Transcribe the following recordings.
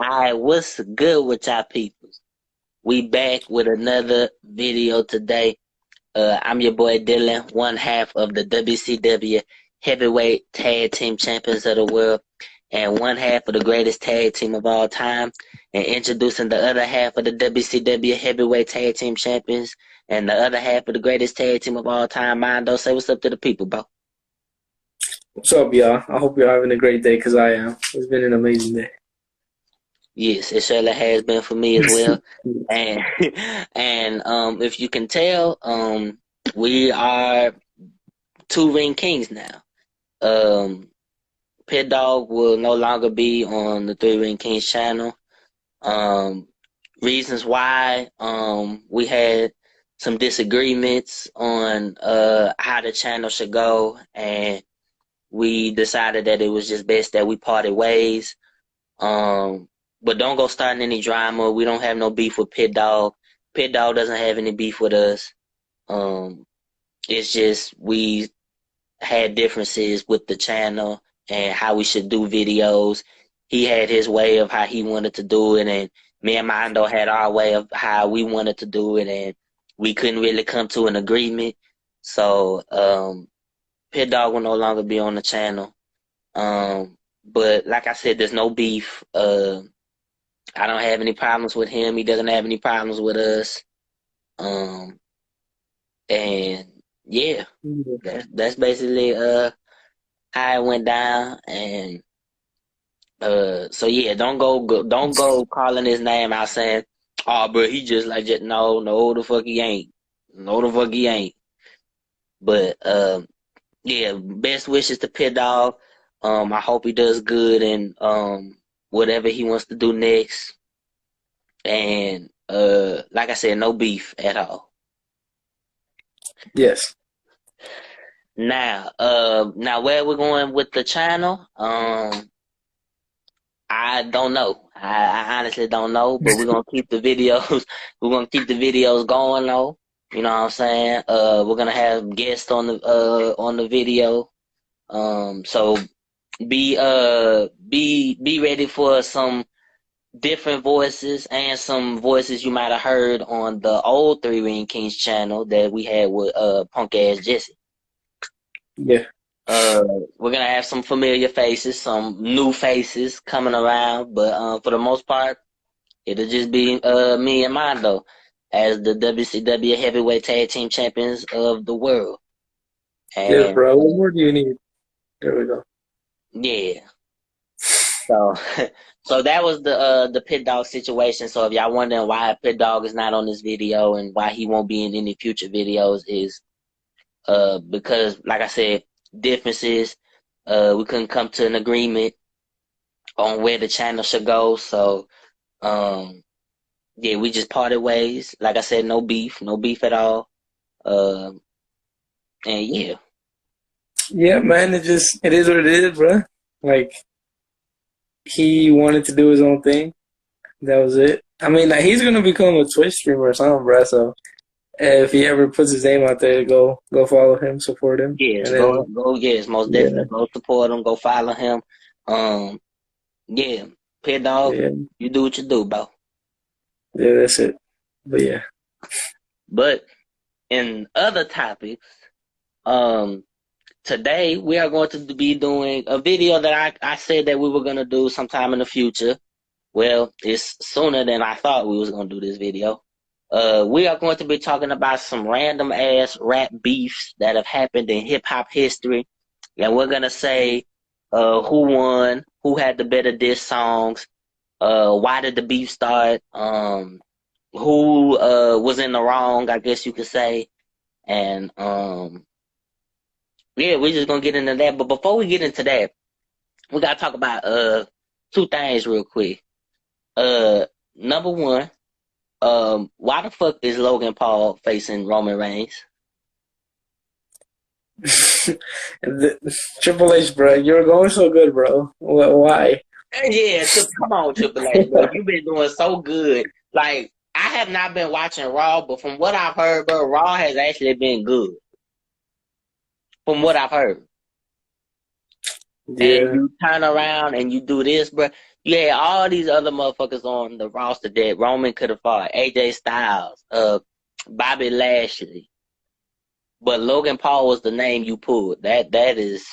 Alright, what's good with y'all peoples? We back with another video today. I'm your boy Dylan, one half of the WCW Heavyweight Tag Team Champions of the World, and one half of the greatest tag team of all time. And introducing the other half of the WCW Heavyweight Tag Team Champions, and the other half of the greatest tag team of all time. Mondo, say what's up to the people, bro. What's up, y'all? I hope you're having a great day because I am. It's been an amazing day. Yes, it surely has been for me as well. And if you can tell, we are two ring kings now. Pit Dog will no longer be on the Three Ring Kings channel. Um, Reasons why, we had some disagreements on how the channel should go, and we decided that it was just best that we parted ways. But don't go starting any drama. We don't have no beef with Pit Dog. Pit Dog doesn't have any beef with us. It's just we had differences with the channel and how we should do videos. He had his way of how he wanted to do it, and me and Mondo had our way of how we wanted to do it, and we couldn't really come to an agreement. So Pit Dog will no longer be on the channel. But like I said, there's no beef. I don't have any problems with him. He doesn't have any problems with us. And yeah, that's basically how it went down. And so yeah, don't go calling his name out saying, "Oh, bro, he just like just no, the fuck he ain't, no, the fuck he ain't." But yeah, best wishes to Pit Dog. I hope he does good and whatever he wants to do next. And like I said, no beef at all. Yes. Now where we're going with the channel, I don't know. I honestly don't know, but we're gonna keep the videos. We're gonna keep the videos going though. You know what I'm saying? We're gonna have guests on the video. So be ready for some different voices and some voices you might have heard on the old Three Ring Kings channel that we had with Punk Ass Jesse. Yeah. We're gonna have some familiar faces, some new faces coming around, but for the most part, it'll just be me and Mondo as the WCW Heavyweight Tag Team Champions of the world. Yes, And bro. What more do you need? There we go. yeah, so so that was the Pit Dog situation. So if y'all wondering why Pit Dog is not on this video and why he won't be in any future videos is because like I said, differences. We couldn't come to an agreement on where the channel should go. So yeah, we just parted ways. Like I said, no beef at all. Uh, and yeah. Yeah, man. It is what it is, bro. Like he wanted to do his own thing. That was it. I mean, like, he's gonna become a Twitch streamer or something, bro. So if he ever puts his name out there, go follow him, support him, Yes, and then yes, most yeah, definitely go support him, go follow him. Um, yeah, Pit Dog, yeah, you do what you do, bro. yeah. That's it. But yeah. But in other topics, um, today we are going to be doing a video that I said that we were gonna do sometime in the future. Well, it's sooner than I thought we was gonna do this video. We are going to be talking about some random ass rap beefs that have happened in hip hop history, and we're gonna say who won, who had the better diss songs, why did the beef start, who was in the wrong, I guess you could say, and yeah, we're just gonna get into that. But before we get into that, we gotta talk about two things real quick. Number one. Why the fuck is Logan Paul facing Roman Reigns? Triple H, bro, you're going so good, bro. Why? Yeah, come on, Triple H, bro. You've been doing so good. Like, I have not been watching Raw, but from what I've heard, bro, Raw has actually been good. From what I've heard. and Yeah. you turn around and you do this, bro. You had all these other motherfuckers on the roster that Roman could have fought. AJ Styles, Bobby Lashley. But Logan Paul was the name you pulled. That is,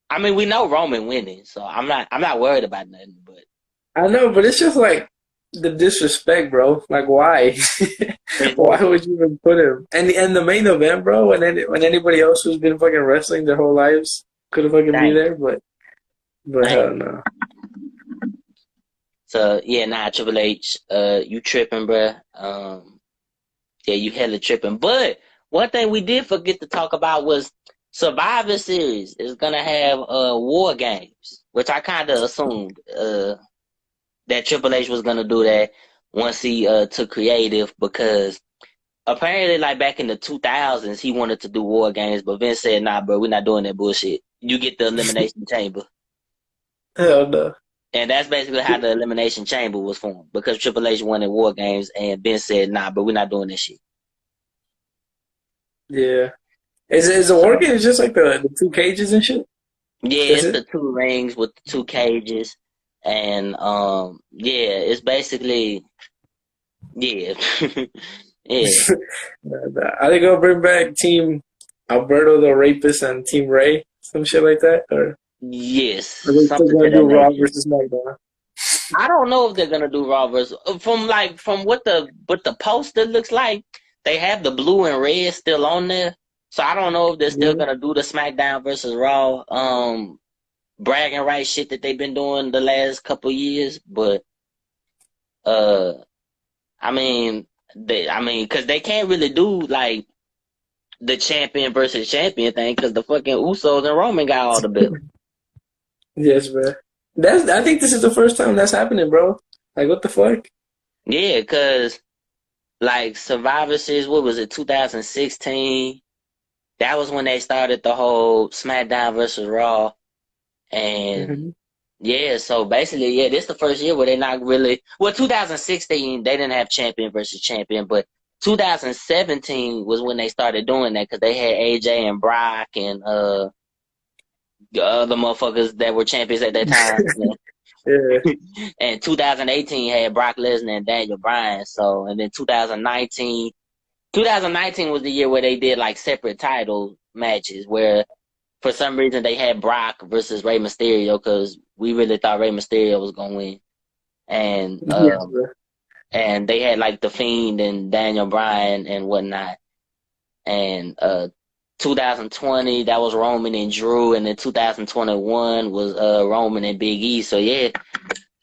I mean, we know Roman winning, so I'm not worried about nothing, but I know, but it's just like the disrespect, bro. Like, why? Why would you even put him? And the main event, bro, when anybody else who's been fucking wrestling their whole lives could have fucking be dang, there, but hell dang. no. So yeah, nah, Triple H, you tripping, bruh. Yeah, you hella tripping. But one thing we did forget to talk about was Survivor Series is gonna have War Games, which I kind of assumed that Triple H was gonna do that once he took creative because apparently like back in the 2000s he wanted to do War Games, but Vince said, "Nah, bro, we're not doing that bullshit. You get the Elimination Chamber." Hell no. And that's basically how the Elimination Chamber was formed because Triple H wanted War Games and Ben said, "Nah, but we're not doing this shit." Yeah. Is it working? It's just like the two cages and shit? Yeah, That's it's it? the two rings with the two cages, and yeah, it's basically yeah, yeah, Are they gonna bring back Team Alberto the Rapist and Team Ray? Some shit like that? Or yes, are they still something to gonna that do Raw nature. versus SmackDown? I don't know if they're gonna do Raw versus from what the poster looks like. They have the blue and red still on there, so I don't know if they're still Yeah. gonna do the SmackDown versus Raw bragging rights shit that they've been doing the last couple years, but uh, because they can't really do like the champion versus champion thing because the fucking Usos and Roman got all the belts. Yes, bro. I think this is the first time that's happening, bro. Like, what the fuck? Yeah, because like Survivor Series, what was it, 2016? That was when they started the whole SmackDown versus Raw, and Hmm. yeah, so basically, yeah, this is the first year where they're not really. Well, 2016 they didn't have champion versus champion, but 2017 was when they started doing that because they had AJ and Brock and the other motherfuckers that were champions at that time. Yeah. And 2018 had Brock Lesnar and Daniel Bryan. So, and then 2019 was the year where they did like separate title matches where for some reason they had Brock versus Rey Mysterio because we really thought Rey Mysterio was gonna win, and Yes, bro. and they had like the Fiend and Daniel Bryan and whatnot, and 2020 that was Roman and Drew, and then 2021 was Roman and Big E. So yeah,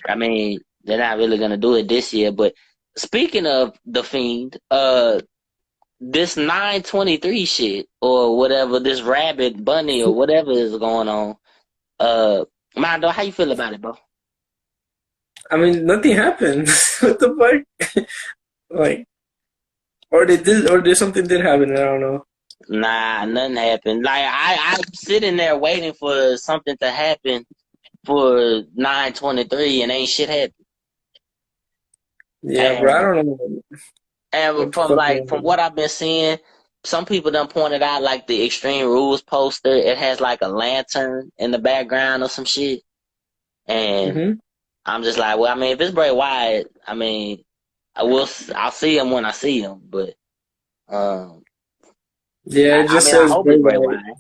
I mean they're not really gonna do it this year. But speaking of the Fiend, this 923 shit or whatever, this rabbit bunny or whatever is going on. Mondo, how you feel about it, bro? I mean, nothing happened. What the fuck? Like, or did something did happen? I don't know. Nah, nothing happened. Like I'm sitting there waiting for something to happen for 923 and ain't shit happened. Yeah, bro. I And don't know and what the from fuck like from happened. what I've been seeing, some people done pointed out like the Extreme Rules poster. It has like a lantern in the background or some shit. And Hmm. I'm just like, well, I mean, if it's Bray Wyatt, I mean, I'll see him when I see him. But um, Yeah, it I just mean, I says hope Bray it's Bray Wyatt. Wyatt.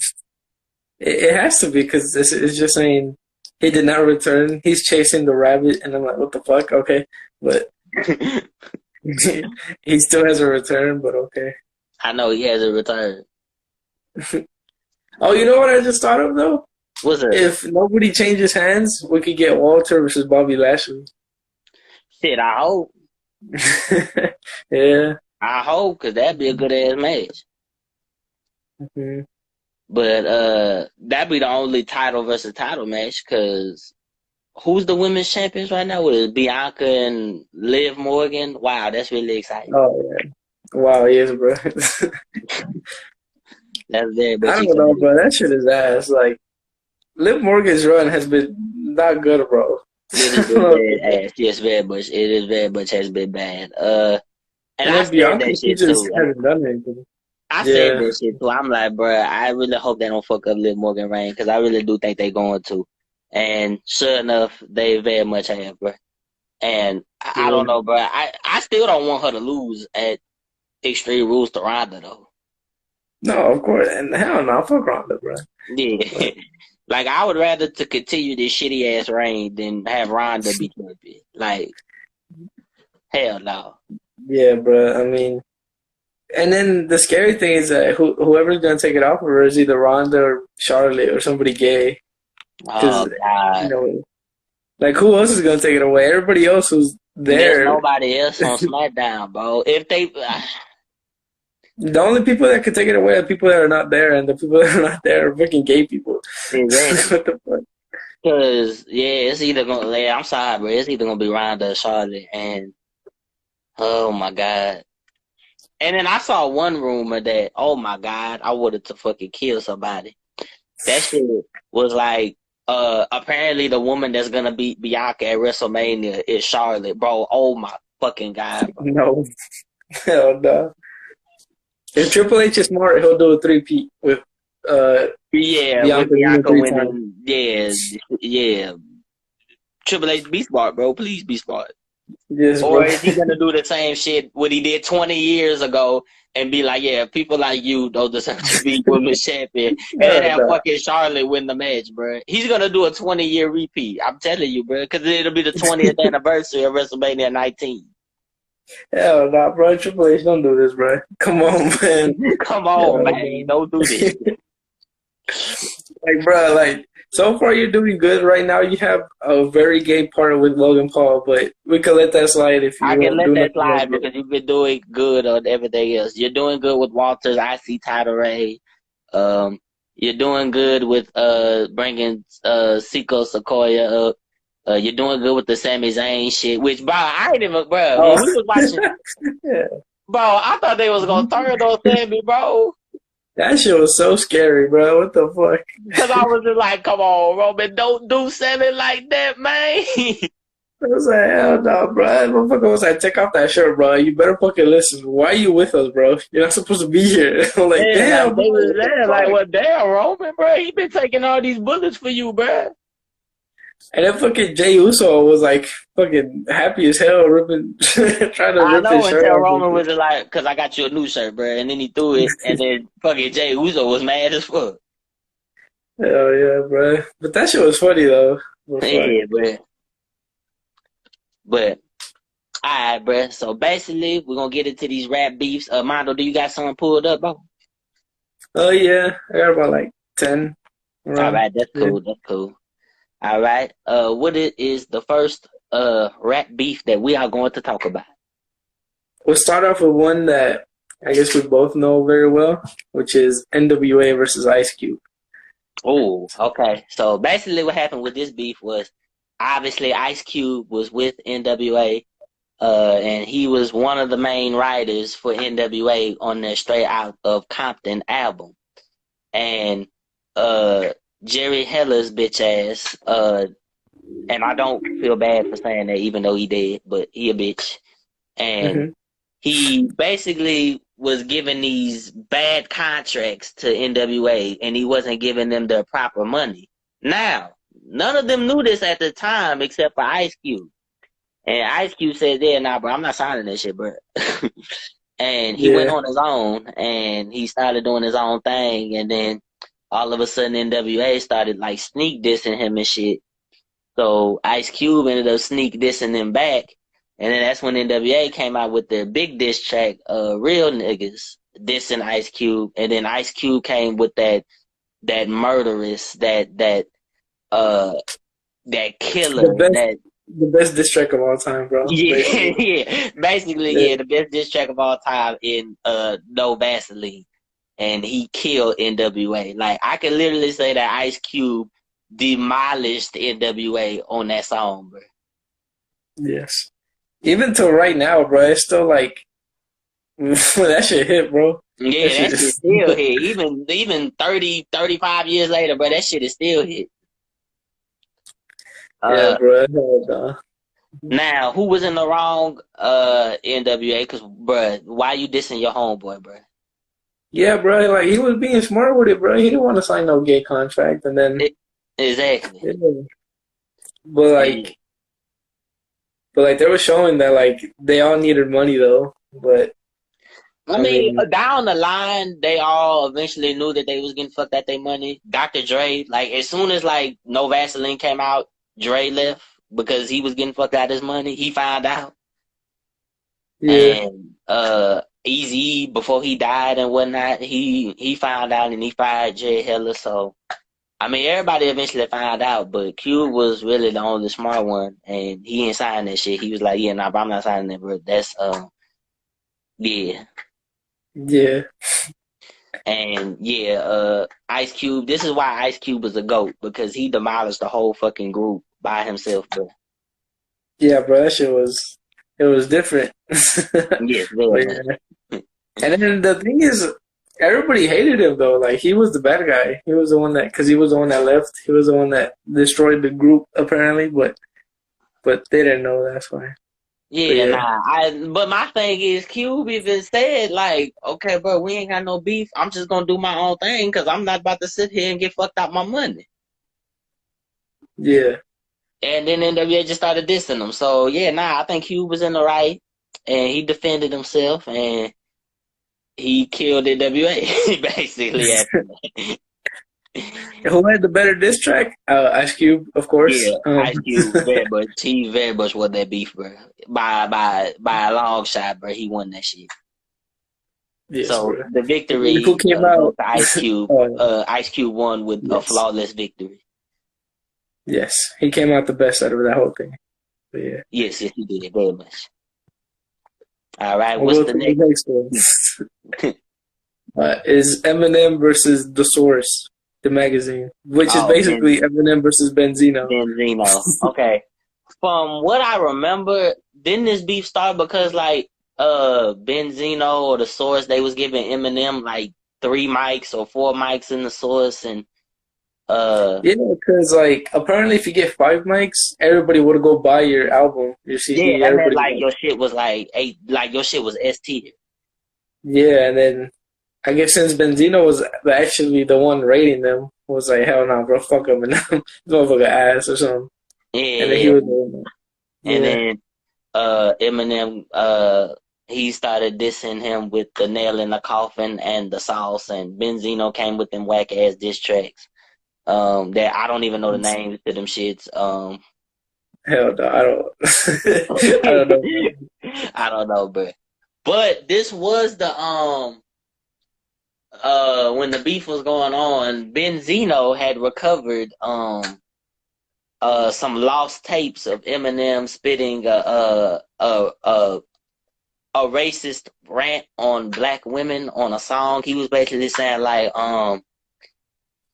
It has to be because it's just saying he did not return. He's chasing the rabbit, and I'm like, what the fuck? Okay, but he still has a return. But okay. I know he has a return. Oh, you know what I just thought of though? What's up? If nobody changes hands, we could get Walter versus Bobby Lashley. Shit, I hope. Yeah. I hope, because that'd be a good ass match. Hmm. But that'd be the only title versus title match, because who's the women's champions right now? With it Bianca and Liv Morgan? Wow, that's really exciting. Oh yeah. Wow. Yes, bro. That's very I much don't know, exciting. bro. That shit is ass. Like Liv Morgan's run has been not good, bro. It has been bad ass. Yes, very much. It is very much has been bad. And And I then said Bianca, that she shit just too. hasn't done anything. I said Yeah. that shit too. I'm like, bruh, I really hope they don't fuck up Liv Morgan reign because I really do think they going to. And sure enough, they very much have, bruh. And I don't Yeah. know, bruh. I still don't want her to lose at Extreme Rules to Ronda though. No, of course. And hell no, fuck Ronda, bro. Yeah. Like, Like I would rather to continue this shitty ass reign than have Ronda be champion. Like hell no. yeah, bro. I mean, and then the scary thing is that whoever's gonna take it off of her is either Ronda or Charlotte or somebody gay. Because Oh God. like who else is gonna take it away? Everybody else who's There's there. nobody else on SmackDown, bro. If they The only people that can take it away are people that are not there, and the people that are not there are fucking gay people. exactly. What the fuck? Cause yeah, it's either gonna. Yeah, I'm sorry, bro. It's either gonna be Ronda or Charlotte, and oh my god. And then I saw one rumor that oh my god, I wanted to fucking kill somebody. That shit was like, apparently the woman that's gonna beat Bianca at WrestleMania is Charlotte, bro. Oh my fucking god, bro. No, hell no. If Triple H is smart, he'll do a three-peat with uh Yeah, with Bianca winning Bianca 3 times. winning, yeah, yeah. Triple H, be smart, bro. Please be smart. Yes, Or bro. is he gonna do the same shit what he did 20 years ago and be like, yeah, people like you don't deserve to be women's champion, and then have No. fucking Charlotte win the match, bro? He's gonna do a 20-year repeat. I'm telling you, bro, because it'll be the 20th anniversary of WrestleMania 19. Hell no, bro. Triple H, don't do this, bro. Come on, man. Come on, Hell man, don't do this. Like, bro, like, so far you're doing good right now. You have a very gay partner with Logan Paul, but we could let that slide if you I can don't let do that nothing else slide good. because you've been doing good on everything else. You're doing good with Walters. I see Tyler Ray. Um, you're doing good with bringing Seiko Sequoia up. You're doing good with the Sami Zayn shit. Which, bro, I ain't even, bro. Oh, When we was watching, yeah. bro, I thought they was gonna turn on Sami, bro. That shit was so scary, bro. What the fuck? Cause I was just like, come on, Roman, don't do Sami like that, man. I was like, hell no, bro. That motherfucker was like, take off that shirt, bro. You better fucking listen. Why are you with us, bro? You're not supposed to be here. I'm like, Yeah, damn, like bro. they was What the there, like, fuck? well, damn, Roman, bro, he been taking all these bullets for you, bro. And then fucking Jay Uso was like fucking happy as hell, ripping, trying to I rip his know shirt until off. Roman was just like, cause I got you a new shirt, bro, and then he threw it, and then fucking Jay Uso was mad as fuck. Hell yeah, bro. But that shit was funny though. But fuck. Yeah, bro. But alright, bro. So basically, we're gonna get into these rap beefs. Mondo, do you got something pulled up, bro? Oh yeah, I got about like 10 All around. right, that's Yeah. cool. That's cool. All right. What is the first rap beef that we are going to talk about? We'll start off with one that I guess we both know very well, which is NWA versus Ice Cube. Oh, okay. So basically, what happened with this beef was obviously Ice Cube was with NWA, and he was one of the main writers for NWA on their Straight Out of Compton album. And Jerry Heller's bitch ass, and I don't feel bad for saying that, even though he did, but he a bitch. And Hmm. he basically was giving these bad contracts to NWA, and he wasn't giving them the proper money. Now, none of them knew this at the time except for Ice Cube. And Ice Cube said, yeah, nah, bro, I'm not signing this shit, bro. And he went Yeah. on his own, and he started doing his own thing, and then all of a sudden NWA started like sneak dissing him and shit. So Ice Cube ended up sneak dissing them back. And then that's when NWA came out with their big diss track, Real Niggas, dissing Ice Cube. And then Ice Cube came with that murderous, that The killer, best that the best diss track of all time, bro. yeah, Basically. yeah. Basically, Yeah. yeah, the best diss track of all time in No Vaseline. And he killed NWA. Like I can literally say that Ice Cube demolished NWA on that song, bro. Yes. Even till right now, bro, it's still like that shit hit, bro. Yeah, That shit that shit is still hit. Even 30, 35 years later, bro, that shit is still hit. yeah, Uh, bro. Hell nah. Now, who was in the wrong NWA? Because, bro, why you dissing your homeboy, bro? Yeah, bro. Like he was being smart with it, bro. He didn't want to sign no gay contract, and then It, exactly. yeah. But And they were showing that like they all needed money though. But I I mean, mean, down the line, they all eventually knew that they was getting fucked out their money. Dr. Dre, like as soon as like No Vaseline came out, Dre left because he was getting fucked out his money. He found out, yeah, and Easy before he died and whatnot, he found out and he fired Jay Hella. So I mean, everybody eventually found out, but Cube was really the only smart one, and he ain't signing that shit. He was like, "Yeah, nah, but I'm not signing that, bro. That's yeah." yeah, And yeah, Ice Cube. This is why Ice Cube is a goat because he demolished the whole fucking group by himself, bro. yeah, bro. That shit was it was different. Yes, very But much. yeah. And then the thing is, everybody hated him though. Like he was the bad guy. He was the one that because he was the one that left. He was the one that destroyed the group apparently. But they didn't know that's why. But Yeah, yeah, nah. But my thing is, Cube even said like, "Okay, bro, we ain't got no beef. I'm just gonna do my own thing because I'm not about to sit here and get fucked out my money." yeah, And then NWA just started dissing him. So yeah, nah. I think Cube was in the right, and he defended himself, and he killed NWA basically after that. who had the better diss track? Ice Cube, of Yeah, course. Ice Cube very much. He very much won that beef, bro. By a long shot, bro. He won that shit. Yes, So bro. the Who victory came goes out? to Ice Cube. Oh, Ice Cube won with a yes, flawless victory. yes, he came out the best out of that whole thing. But yeah, Yes, yes, he did very much. All right, we'll what's go the to the next? next one. Is Eminem versus The Source, the magazine, which is Oh, basically Eminem versus Benzino. Benzino. Okay. From what I remember, didn't this beef start because like Benzino or the Source they was giving Eminem like 3 mics or 4 mics in the Source and uh Yeah, because like apparently, if you get 5 mics, everybody would go buy your album, your yeah, CD. that meant Everybody, like would. your shit was like your shit was S tier. Yeah, and then I guess since Benzino was actually the one rating them, was like, hell no, bro, fuck him, and this motherfucker ass or something. And then he Yeah, was the one. and Yeah, then Eminem he started dissing him with the nail in the coffin and the sauce and Benzino came with them whack ass diss tracks. That I don't even know the names to them shits. hell no, I don't, I don't know. I don't know, but this was the when the beef was going on, Benzino had recovered some lost tapes of Eminem spitting a racist rant on black women on a song. He was basically saying like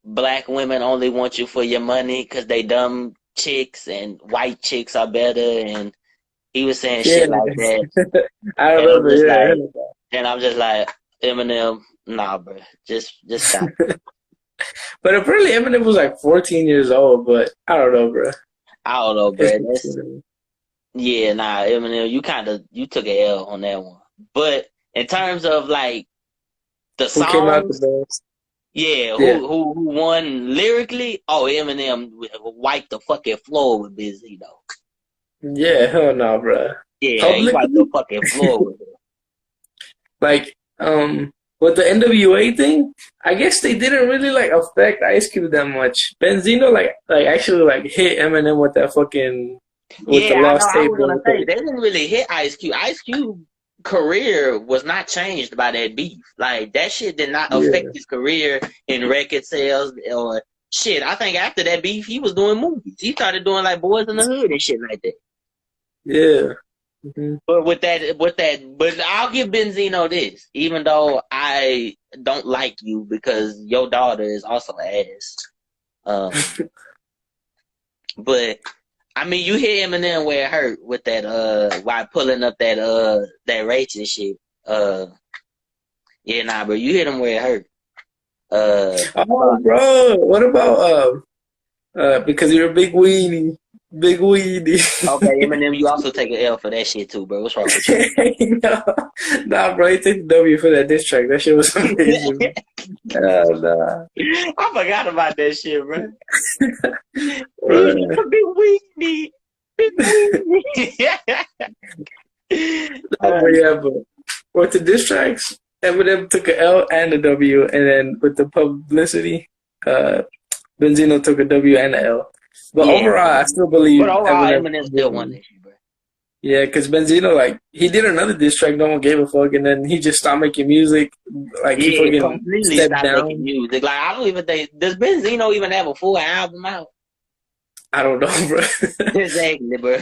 black women only want you for your money because they dumb chicks and white chicks are better and he was saying Yeah, shit like that I and I'm remember. just Yeah, like Eminem, nah, bro, just stop. but apparently Eminem was like 14 years old. But I don't know, bro. I don't know, It's bro. That's yeah, nah, Eminem, you took a L on that one. But in terms of like the who came out the songs, best. yeah, Yeah, who won lyrically? Oh, Eminem wiped the fucking floor with Busy though. yeah, hell no, bro. Yeah, he wiped the Publicly, fucking floor with it. like, with the NWA thing, I guess they didn't really like affect Ice Cube that much. Benzino like actually like hit Eminem with that fucking with the Yeah, I know. lost I tape was and gonna say everything. they didn't really hit Ice Cube. Ice Cube career was not changed by that beef. Like that shit did not affect Yeah, his career in record sales or shit. I think after that beef, he was doing movies. He started doing like Boys in the Hood and shit like that. yeah. Hmm. But but I'll give Benzino this, even though I don't like you because your daughter is also ass. Um, but I mean, you hear Eminem where it hurt with that while pulling up that racist shit. Yeah, nah, bro, you hit him where it hurt. Oh, bro, what about because you're a big weenie? Big weedy. Okay, Eminem, you also take an L for that shit too, bro. What's wrong with you? No, nah, bro, he took the W for that diss track. That shit was amazing. Nah, I forgot about that shit, bro. bro. Big weedy, big weedy. Nah, but yeah, but with the diss tracks, Eminem took a L and a W, and then with the publicity, uh, Benzino took a W and a L. But Yeah, overall, I still believe but overall, Eminem. Eminem still won that shit, bro. Yeah, because Benzino, like, he did another diss track, no one gave a fuck, and then he just stopped making music. Like, he Yeah, fucking completely stepped stopped making down. music. Like, I don't even think, does Benzino even have a full album out? I don't know, bro. Exactly, bro.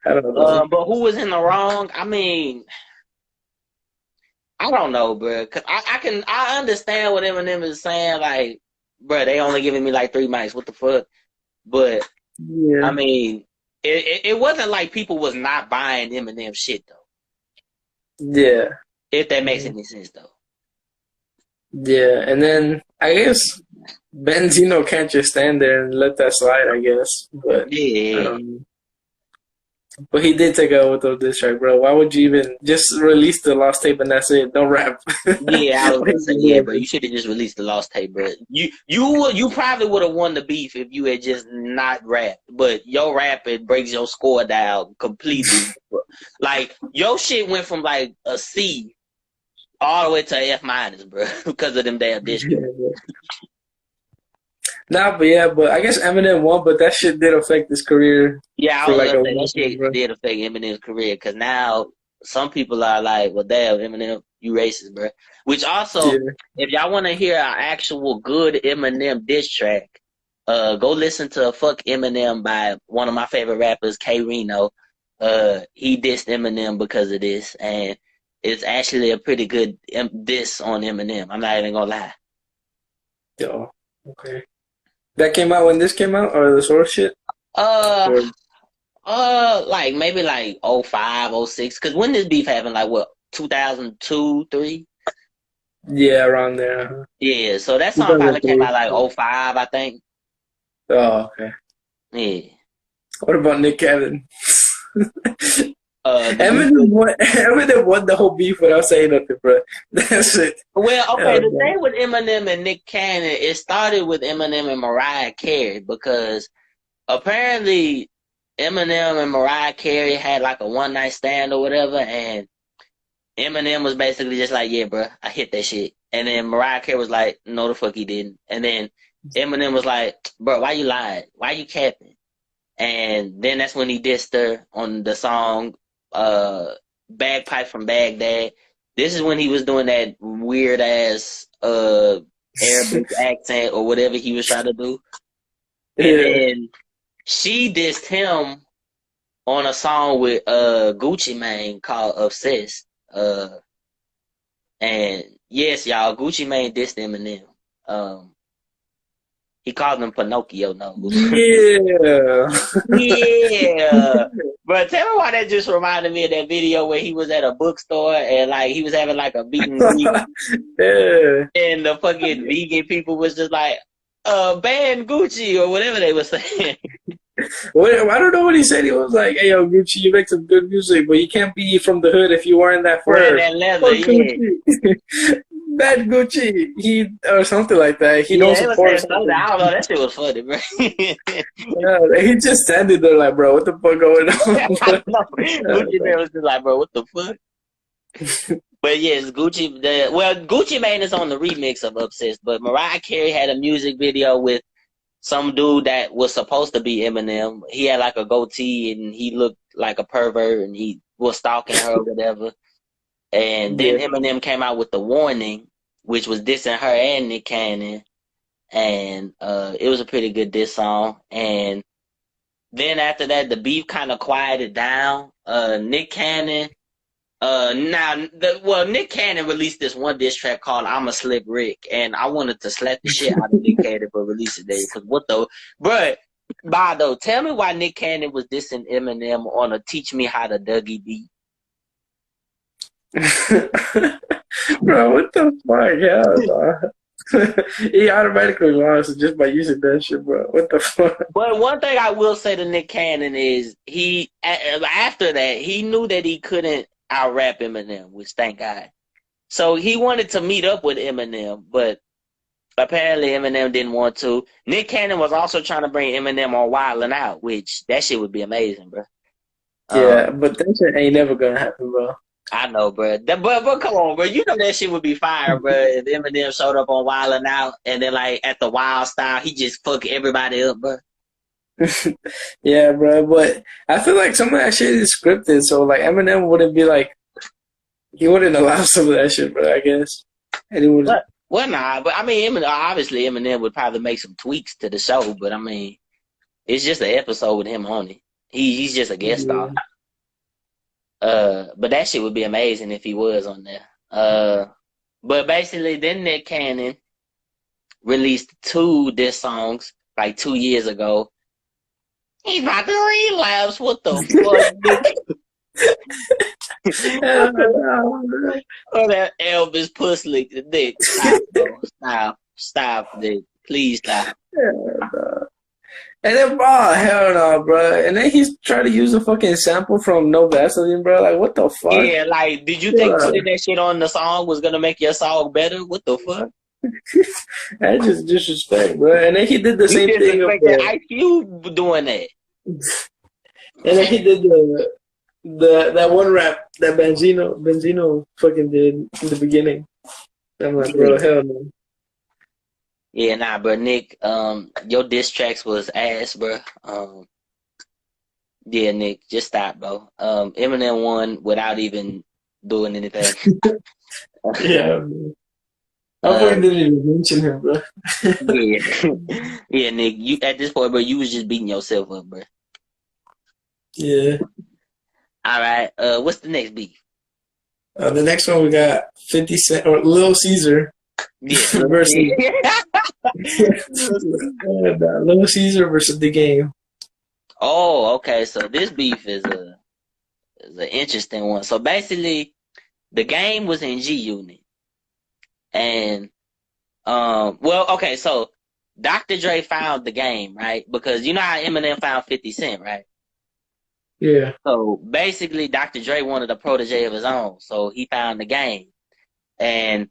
I don't know. But who was in the wrong? I mean, I don't know, bro. Cause I understand what Eminem is saying. Like, bro, they only giving me like 3 mics. What the fuck? But I Yeah, mean, it wasn't like people was not buying Eminem shit though. yeah, If that makes any sense though. yeah. And then I guess Benzino can't just stand there and let that slide, I guess. But I Yeah, don't know. But he did take out with those diss track, bro. Why would you even just release the lost tape and that's it? Don't rap. yeah. I was Why gonna say you yeah, doing bro. this? You should have just released the lost tape, bro. You probably would have won the beef if you had just not rapped. But your rap it breaks your score down completely. Like your shit went from like a C all the way to F minus, bro, because of them damn diss tracks. Nah, but yeah, but I guess Eminem won, but that shit did affect his career Yeah, I for was like gonna a say that week, shit bro. did affect Eminem's career because now some people are like, "Well, damn, Eminem, you racist, bro." Which also, Yeah. if y'all want to hear an actual good Eminem diss track, go listen to "Fuck Eminem" by one of my favorite rappers, K Reno. He dissed Eminem because of this, and it's actually a pretty good diss on Eminem. I'm not even gonna lie. Yo, okay. That came out when this came out, or the source shit? Uh, Or like maybe like '05, '06. Because when this beef happened, like what, 2002, 3? yeah, around there. Yeah, so that song probably came 2003. out like '05, I think. Oh, okay. Yeah. What about Nick Cannon? The music. Eminem won the whole beef without saying nothing, bro. That's it. Well, okay, Hell the no. thing with Eminem and Nick Cannon, it started with Eminem and Mariah Carey because apparently Eminem and Mariah Carey had like a one night stand or whatever, and Eminem was basically just like, "Yeah, bro, I hit that shit," and then Mariah Carey was like, "No, the fuck he didn't," and then Eminem was like, "Bro, why you lying? Why you capping?" And then that's when he dissed her on the song Bagpipe from Baghdad. This is when he was doing that weird ass Arabic accent or whatever he was trying to do. And Yeah. then she dissed him on a song with Gucci Mane called Obsessed. And yes, y'all, Gucci Mane dissed Eminem. He called him Pinocchio nose. Yeah. Yeah. But tell me why that just reminded me of that video where he was at a bookstore and like he was having like a meet and greet Yeah. and the fucking vegan people was just like, ban Gucci or whatever they were saying. I don't know what he said. He was like, "Hey, yo, Gucci, you make some good music, but you can't be from the hood if you wearing that Wearing fur." that leather, Fuck yeah. Gucci. Bad Gucci. He or something like that. He don't Yeah, they were support saying something. something. I don't know. That shit was funny, bro. Yeah, he just standing there like, bro, what the fuck going on? I know. Bro? Gucci man was just like, bro, what the fuck? But yes, Gucci Mane is on the remix of Obsessed, but Mariah Carey had a music video with some dude that was supposed to be Eminem. He had like a goatee and he looked like a pervert and he was stalking her or whatever. And then Yeah. Eminem came out with The Warning, which was dissing her and Nick Cannon. And it was a pretty good diss song. And then after that, the beef kind of quieted down. Nick Cannon. Nick Cannon released this one diss track called "I'm a Slip Rick," and I wanted to slap the shit out of Nick Cannon for releasing that. Because what the, bruh, Bado, tell me why Nick Cannon was dissing Eminem on a "Teach Me How to Dougie" beat. Bro, what the fuck? Yeah, dog. He automatically lost just by using that shit, bro. What the fuck? But one thing I will say to Nick Cannon is after that he knew that he couldn't out rap Eminem, which thank God. So he wanted to meet up with Eminem, but apparently Eminem didn't want to. Nick Cannon was also trying to bring Eminem on Wild 'N Out, which that shit would be amazing, bro. Yeah, but that shit ain't never gonna happen, bro. I know, bro. But come on, bro. You know that shit would be fire, bro. If Eminem showed up on Wild 'N Out, and then like at the Wild style, he just fuck everybody up, bro. Yeah, bro. But I feel like some of that shit is scripted, so like Eminem wouldn't be like he wouldn't allow some of that shit, bro. I guess, and he would. Well, nah, but I mean, obviously Eminem would probably make some tweaks to the show, but I mean, it's just an episode with him on it. He's just a guest star. But that shit would be amazing if he was on there. But basically, then Nick Cannon released 2 diss songs like 2 years ago. He's about to relapse. What the fuck? Oh, that Elvis Pusley dick. Stop, Dick. Please stop. And then, bro, hell no, bro. And then he's trying to use a fucking sample from No Vaseline, bro. Like, what the fuck? Yeah, like, did you think putting that shit on the song was gonna make your song better? What the fuck? That's just disrespect, bro. And then he did the same thing. Ice Cube doing that. And then he did that one rap that Benzino fucking did in the beginning. I'm like, bro, hell no. Yeah, nah, bro. Nick, your diss tracks was ass, bro. Yeah, Nick, just stop, bro. Eminem won without even doing anything. Yeah, man. I fucking didn't even mention him, bro. Yeah, Nick. You at this point, bro, you was just beating yourself up, bro. Yeah. All right. What's the next beef? The next one we got 50 Cent or Lil Caesar. Yeah. versus Lil Caesar versus The Game. Oh, okay. So this beef is an interesting one. So basically, The Game was in G Unit, and well, okay. So Dr. Dre found The Game, right? Because you know how Eminem found 50 Cent, right? Yeah. So basically, Dr. Dre wanted a protege of his own, so he found The Game, and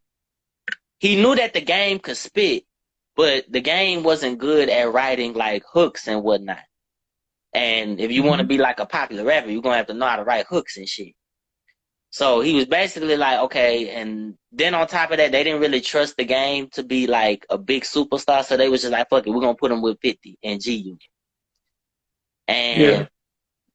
he knew that The Game could spit, but The Game wasn't good at writing like hooks and whatnot. And if you want to be like a popular rapper, you're gonna have to know how to write hooks and shit. So he was basically like, okay, and then on top of that, they didn't really trust The Game to be like a big superstar, so they was just like, fuck it, we're gonna put him with 50 and G Unit. And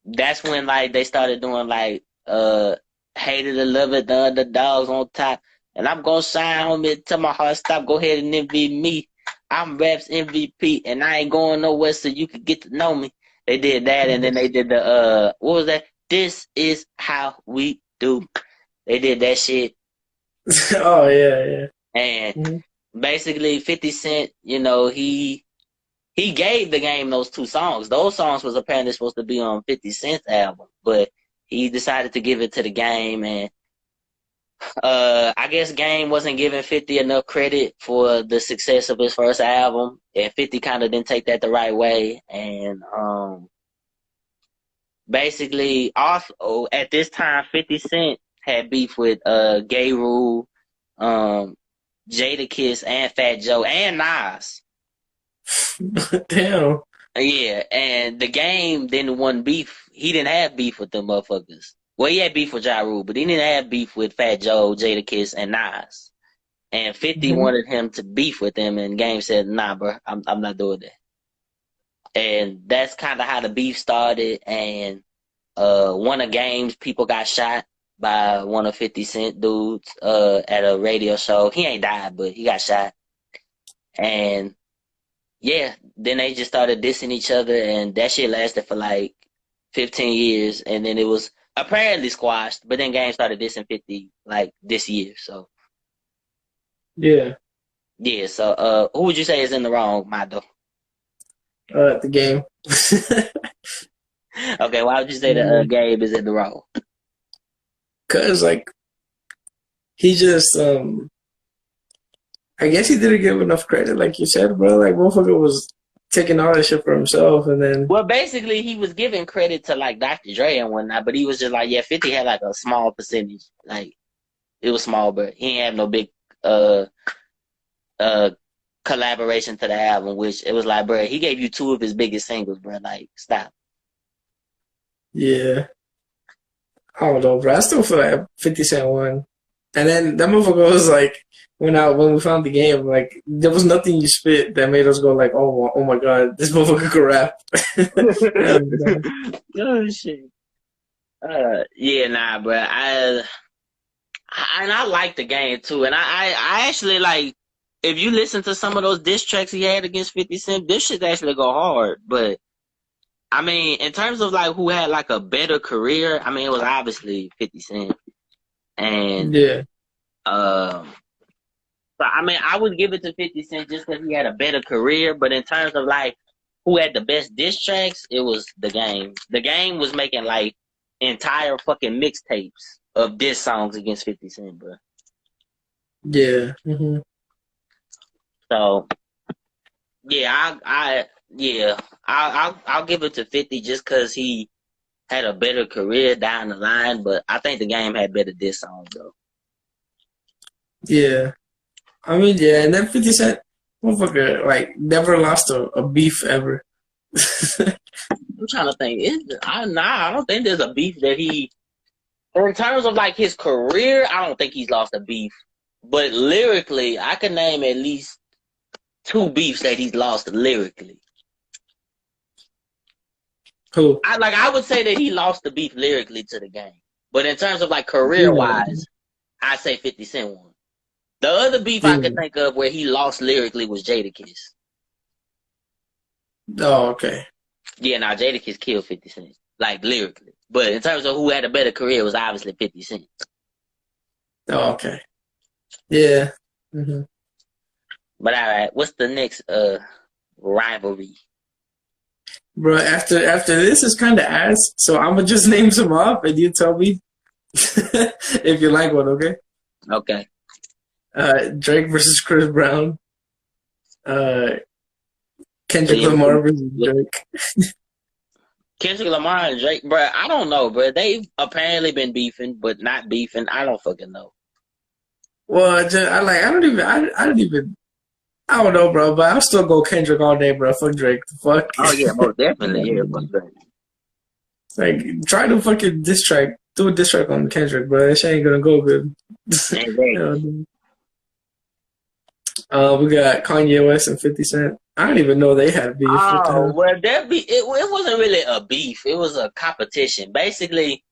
that's when like they started doing like Hated to Love It, the Underdogs on top. And I'm gonna shine on it till my heart stop. Go ahead and envy me. I'm Rap's MVP, and I ain't going nowhere so you can get to know me. They did that, and then they did the what was that? This is how we do. They did that shit. Oh yeah. And basically, 50 Cent, you know, he gave The Game those 2 songs. Those songs was apparently supposed to be on 50 Cent's album, but he decided to give it to The Game, and I guess Game wasn't giving 50 enough credit for the success of his first album, and 50 kind of didn't take that the right way. And basically, also at this time, 50 Cent had beef with Gay Rule, Jadakiss, and Fat Joe, and Nas. Damn. Yeah, and The Game didn't want beef. He didn't have beef with them motherfuckers. Well, he had beef with Ja Rule, but he didn't have beef with Fat Joe, Jadakiss, and Nas. And 50 wanted him to beef with them, and Game said, nah, bro, I'm not doing that. And that's kind of how the beef started. And one of Game's people got shot by one of 50 Cent dudes at a radio show. He ain't died, but he got shot. And yeah, then they just started dissing each other, and that shit lasted for like 15 years, and then it was apparently squashed, but then Game started dissing 50 like this year. So yeah. So who would you say is in the wrong, Mado? The Game. Okay, why would you say that Gabe is in the wrong? Cause like he just I I guess he didn't give enough credit, like you said, bro. Like, motherfucker was taking all that shit for himself, and then Well, basically, he was giving credit to like Dr. Dre and whatnot, but he was just like, yeah, 50 had like a small percentage. Like, it was small, but he ain't have no big uh uh collaboration to the album, which it was like, bro, he gave you two of his biggest singles, bro. Like, stop. yeah, I don't know, bro. I still feel like 50 Cent won. And then that motherfucker was like, when we found the game, like there was nothing you spit that made us go like, oh my god, this motherfucker could rap. Oh shit. Yeah, nah, bro. I like the game too, and I actually like. If you listen to some of those diss tracks he had against 50 Cent, this shit actually go hard. But I mean, in terms of like who had like a better career, I mean, it was obviously 50 Cent, and Yeah, so I mean, I would give it to 50 Cent just because he had a better career. But in terms of like who had the best diss tracks, it was the game. The game was making like entire fucking mixtapes of diss songs against 50 Cent, bro. yeah. So yeah, I'll give it to 50 just because he had a better career down the line. But I think the game had better diss songs though. Yeah. I mean, yeah, and then 50 Cent, motherfucker, like, never lost a beef ever. I'm trying to think. I don't think there's a beef that he. In terms of like his career, I don't think he's lost a beef. But lyrically, I could name at least two beefs that he's lost lyrically. Who? I would say that he lost the beef lyrically to the game. But in terms of like career wise, I say 50 Cent won. The other beef I could think of where he lost lyrically was Jadakiss. Oh, okay. Yeah, now Jadakiss killed 50 Cent, like lyrically. But in terms of who had a better career, it was obviously 50 Cent. Oh, okay. Yeah. But all right, what's the next rivalry? Bro, after this is kind of ass, so I'm gonna just name some off, and you tell me if you like one, okay? Okay. Drake versus Chris Brown. Kendrick Lamar versus Drake. Kendrick Lamar and Drake, bro. I don't know, bro. They've apparently been beefing, but not beefing. I don't fucking know. Well, I don't know, bro. But I'll still go Kendrick all day, bro. Fuck Drake. Fuck. Oh yeah, most definitely. Yeah, fuck Drake. Like, try to fucking diss track. Do a diss track on Kendrick, bro. That shit ain't gonna go good. Exactly. We got Kanye West and 50 Cent. I don't even know they had beef. Oh, well, it wasn't really a beef. It was a competition. Basically,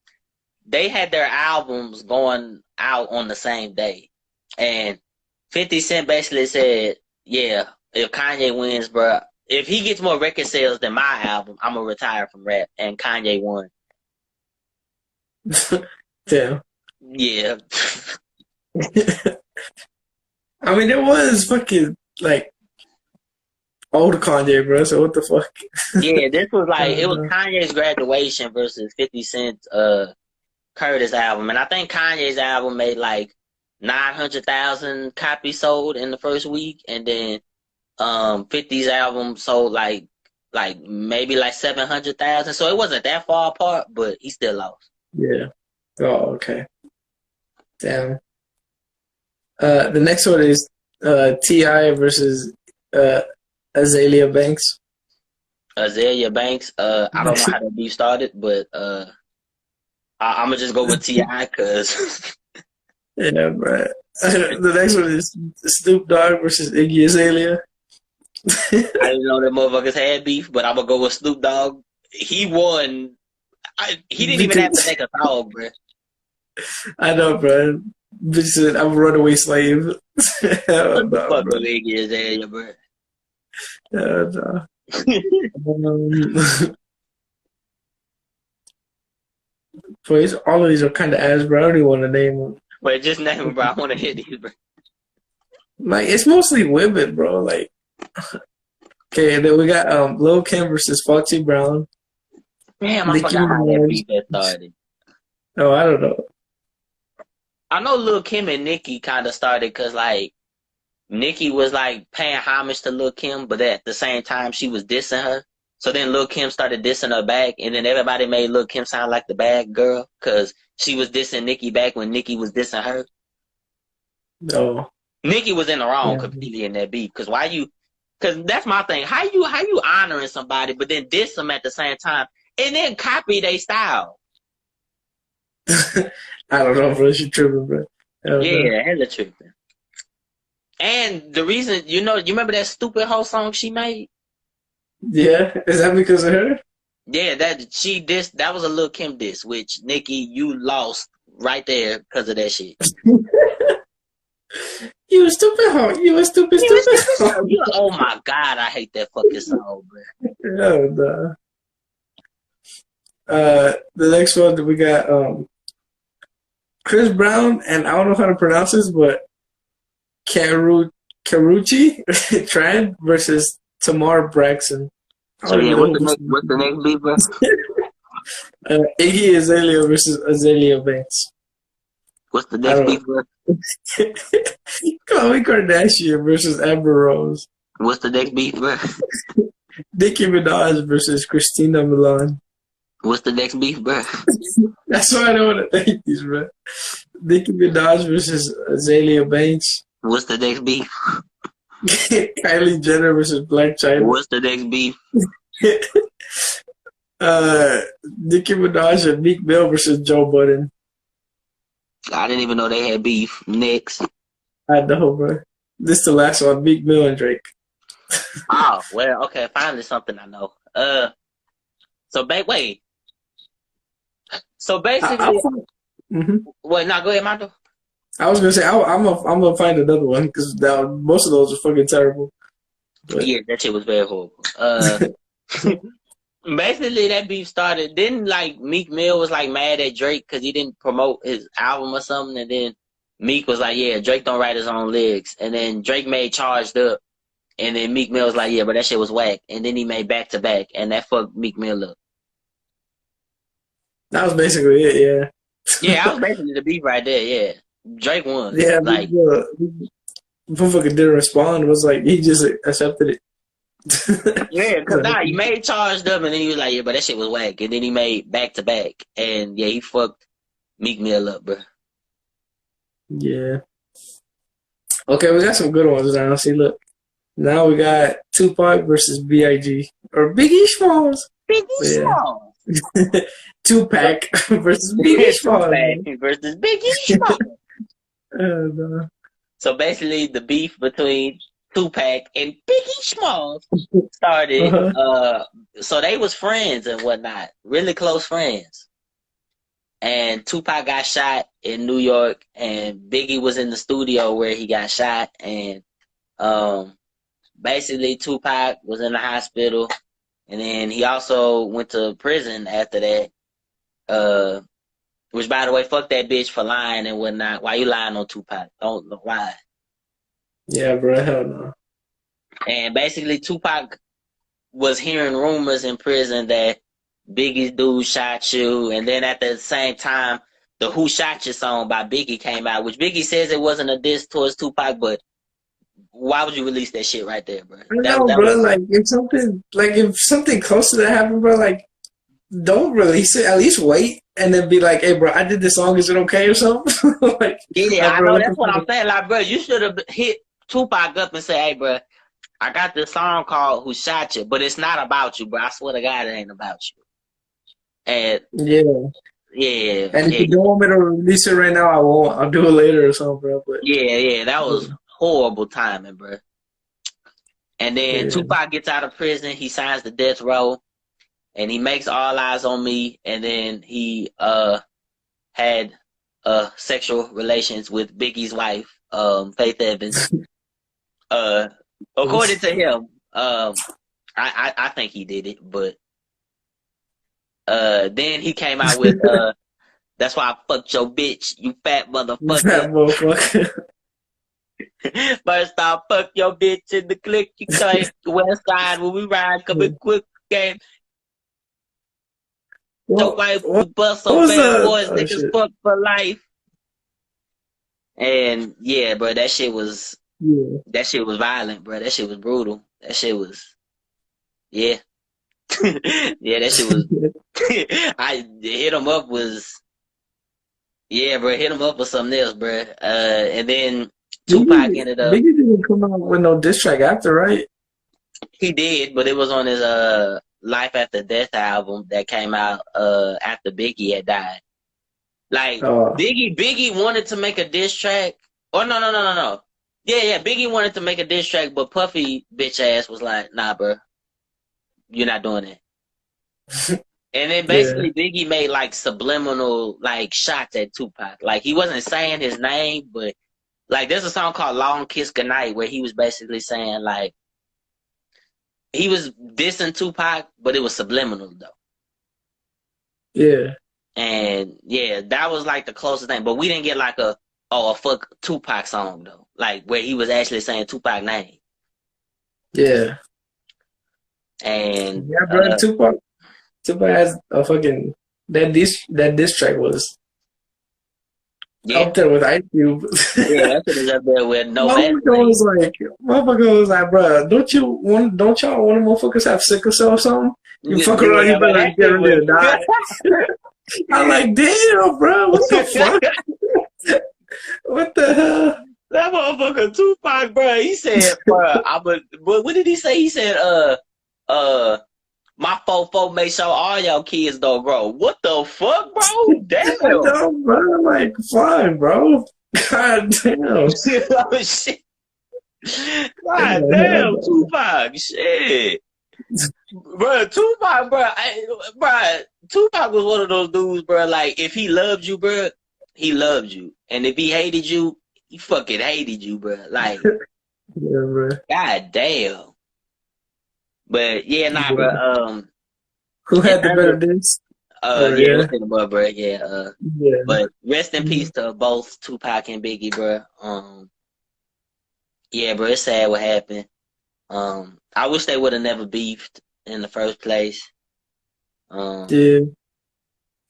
they had their albums going out on the same day. And 50 Cent basically said, yeah, if Kanye wins, bro, if he gets more record sales than my album, I'm going to retire from rap. And Kanye won. Damn. Yeah. I mean, it was fucking, like, old Kanye, bro, so what the fuck? Yeah, this was like, it was Kanye's Graduation versus 50 Cent's Curtis album. And I think Kanye's album made like 900,000 copies sold in the first week. And then 50's album sold like maybe like 700,000. So it wasn't that far apart, but he still lost. Yeah. Oh, okay. Damn. The next one is T.I. versus Azalea Banks. Azalea Banks. I don't know how the beef started, but I'm gonna just go with T.I. because. Yeah, bro. The next one is Snoop Dogg versus Iggy Azalea. I didn't know that motherfuckers had beef, but I'm gonna go with Snoop Dogg. He won. He didn't even have to make a dog, bro. I know, bro. Bitch said, I'm a runaway slave. What the fuck with Iggy Azalea, bro? No. Please, all of these are kind of ass, bro. I don't even want to name them. Wait, just name them, bro. I want to hear these, bro. Like, it's mostly women, bro. Like, okay, then we got Lil' Kim versus Foxy Brown. Damn, I forgot how that beef that started. Oh, I don't know. I know Lil' Kim and Nicki kind of started because, like, Nicki was like paying homage to Lil Kim, but at the same time she was dissing her. So then Lil Kim started dissing her back, and then everybody made Lil Kim sound like the bad girl because she was dissing Nicki back when Nicki was dissing her. No. Nicki was in the wrong Yeah. completely in that beat. Because why you? Because that's my thing. How you honoring somebody but then diss them at the same time and then copy their style? I don't know, bro. She tripping, bro. Yeah, hella tripping. And the reason, you remember that stupid whole song she made? Yeah. Is that because of her? Yeah, that was a Lil Kim diss, which Nicki, you lost right there because of that shit. You a stupid hoe. You a stupid hoe. Oh my god, I hate that fucking song, bro. Yeah, nah. The next one we got Chris Brown, and I don't know how to pronounce this, but Karuchi Tran versus Tamar Braxton. So yeah, what's the next beat, bro? Iggy Azalea versus Azalea Banks. What's the next beat, bro? Khloe Kardashian versus Amber Rose. What's the next beat, bro? Nicki Minaj versus Christina Milan. What's the next beef, bro? That's why I don't want to think these, bro. Nicki Minaj versus Azalea Banks. What's the next beef? Kylie Jenner versus Black China. What's the next beef? Nicki Minaj and Meek Mill versus Joe Budden. I didn't even know they had beef. Next. I know, bro. This is the last one. Meek Mill and Drake. Oh, well, okay. Finally something I know. Wait. So basically, Wait, no, go ahead, Mondo. I was gonna say I'm gonna find another one because most of those are fucking terrible. But. Yeah, that shit was very horrible. Basically, that beef started. Then, like, Meek Mill was like mad at Drake because he didn't promote his album or something, and then Meek was like, "Yeah, Drake don't write his own lyrics." And then Drake made Charged Up, and then Meek Mill was like, "Yeah, but that shit was whack." And then he made Back to Back, and that fucked Meek Mill up. That was basically it, yeah. Yeah, that was basically the beef right there. Yeah, Drake won. Yeah, like motherfucker didn't respond. It was like he just accepted it. Yeah, because he made Charged Up, and then he was like, "Yeah, but that shit was whack." And then he made Back to Back, and yeah, he fucked Meek Mill up, bro. Yeah. Okay, we got some good ones now. See, look. Now we got Tupac versus B.I.G. or Biggie Smalls. Biggie Smalls. Tupac versus Biggie Smalls. Tupac versus Biggie Smalls. No. So basically, the beef between Tupac and Biggie Smalls started. So they was friends and whatnot, really close friends. And Tupac got shot in New York, and Biggie was in the studio where he got shot. And basically, Tupac was in the hospital, and then he also went to prison after that. Which, by the way, fuck that bitch for lying and whatnot. Why you lying on Tupac? Don't lie. Yeah, bro, hell no. And basically, Tupac was hearing rumors in prison that Biggie's dude shot you, and then at the same time, the "Who Shot You" song by Biggie came out, which Biggie says it wasn't a diss towards Tupac, but why would you release that shit right there, bro? No, bro. Like if something close to that happened, bro, like don't release it. At least wait and then be like, "Hey, bro, I did this song. Is it okay or something?" Like, yeah, I know that's what I'm saying. Like, bro, you should have hit Tupac up and say, "Hey, bro, I got this song called 'Who Shot You,' but it's not about you, bro. I swear to God, it ain't about you." And yeah. And if you don't want me to release it right now, I won't. I'll do it later or something, bro. But yeah, that was horrible timing, bro. And then Tupac gets out of prison. He signs the death row, and he makes All Eyes on Me. And then he had sexual relations with Biggie's wife, Faith Evans. According to him, I think he did it, but then he came out with "That's Why I Fucked Your Bitch, You Fat Motherfucker." Fat motherfucker. First off, fuck your bitch in the click. You claim the West Side when we ride, coming quick game. Your wife bust on bad boys, niggas fuck for life. And yeah, bro, that shit was Yeah. That shit was violent, bro. That shit was brutal. That shit was, yeah. Yeah, that shit was, I hit him up was, yeah, bro, hit him up with something else, bro. And then Tupac ended up, Biggie didn't come out with no diss track after, right? he did, but it was on his Life After Death album that came out after Biggie had died. Like Oh, Biggie wanted to make a diss track. Oh no. Yeah, Biggie wanted to make a diss track, but Puffy bitch ass was like, nah, bro, you're not doing it. And then yeah, basically Biggie made like subliminal like shots at Tupac. Like he wasn't saying his name, but like there's a song called Long Kiss Goodnight where he was basically saying like he was dissing Tupac, but it was subliminal though. yeah, And yeah, that was like the closest thing. But we didn't get like a fuck Tupac song though. Like where he was actually saying Tupac name. yeah. And Yeah, bro. Tupac has a fucking that diss track was yeah. up there with Ice Cube. Yeah, that shit is up there with no Vaseline. Motherfucker was like, bro, don't y'all want motherfuckers have sickle cell or something? You Yeah, fuck around, you but better that get shit ready to was die. I'm like, damn, bro, what the fuck? What the hell? that motherfucker Tupac, bro. He said, bro, but what did he say? He said, my fofo make sure all y'all kids don't grow. What the fuck, bro? Damn. I know, bro. Like, fine, bro. God damn. Oh, shit. God damn, Tupac, shit. Bro, Tupac, Tupac was one of those dudes, bro. Like, if he loved you, bro, he loved you. And if he hated you, he fucking hated you, bro. Like, Yeah, bro. god damn. But yeah, nah, Yeah. bro. Who In had the terms better of, diss? yeah, Yeah. let's hit him up, bro. Yeah, Yeah. but rest in Mhm. peace to both Tupac and Biggie, bro. Yeah, bro, it's sad what happened. I wish they would have never beefed in the first place. Yeah.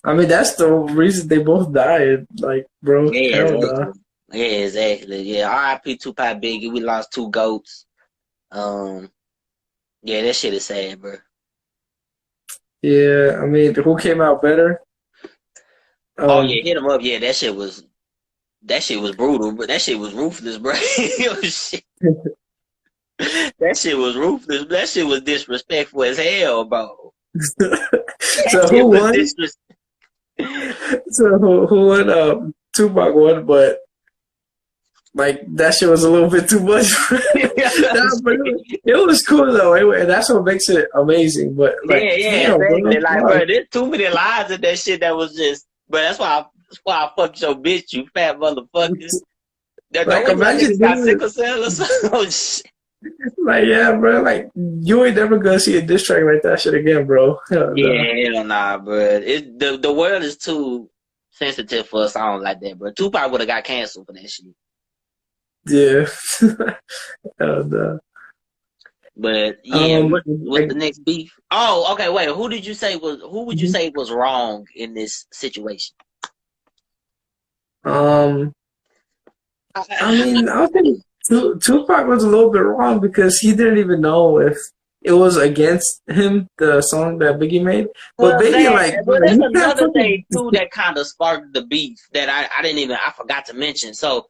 I mean, that's the reason they both died. Like, bro, Yeah, hell exactly. no. Yeah, exactly. Yeah, R.I.P. Tupac Biggie. We lost two goats. Um, yeah, that shit is sad, bro. Yeah, I mean, who came out better? Oh Um, yeah, hit him up. Yeah, that shit was brutal, but that shit was ruthless, bro. Shit. That shit was ruthless. That shit was disrespectful as hell, bro. That so shit who was won? disrespectful. So who won? Tupac won, but like that shit was a little bit too much. Nah, but it was cool though. Anyway, that's what makes it amazing. But like, Yeah, damn, bro, exactly. Like, fuck. bro, there's too many lies in that shit that was just. But that's why I fucked your bitch, you fat motherfucker. Don't Like, what y'all imagine niggas got doing sickle cell or something? Oh shit. like, yeah, bro. Like, you ain't never gonna see a diss track like that shit again, bro. Hell no. Yeah, hell nah, bro. The world is too sensitive for a song like that, bro. Tupac would have got canceled for that shit. Yeah. Hell no. But yeah, what's Like, the next beef? Oh, okay, wait. Who would you say was wrong in this situation? um, I mean, I think Tupac was a little bit wrong because he didn't even know if it was against him, the song that Biggie made. But Well, Biggie, like, bro, that's you can't another fucking. thing too that kind of sparked the beef that I forgot to mention. So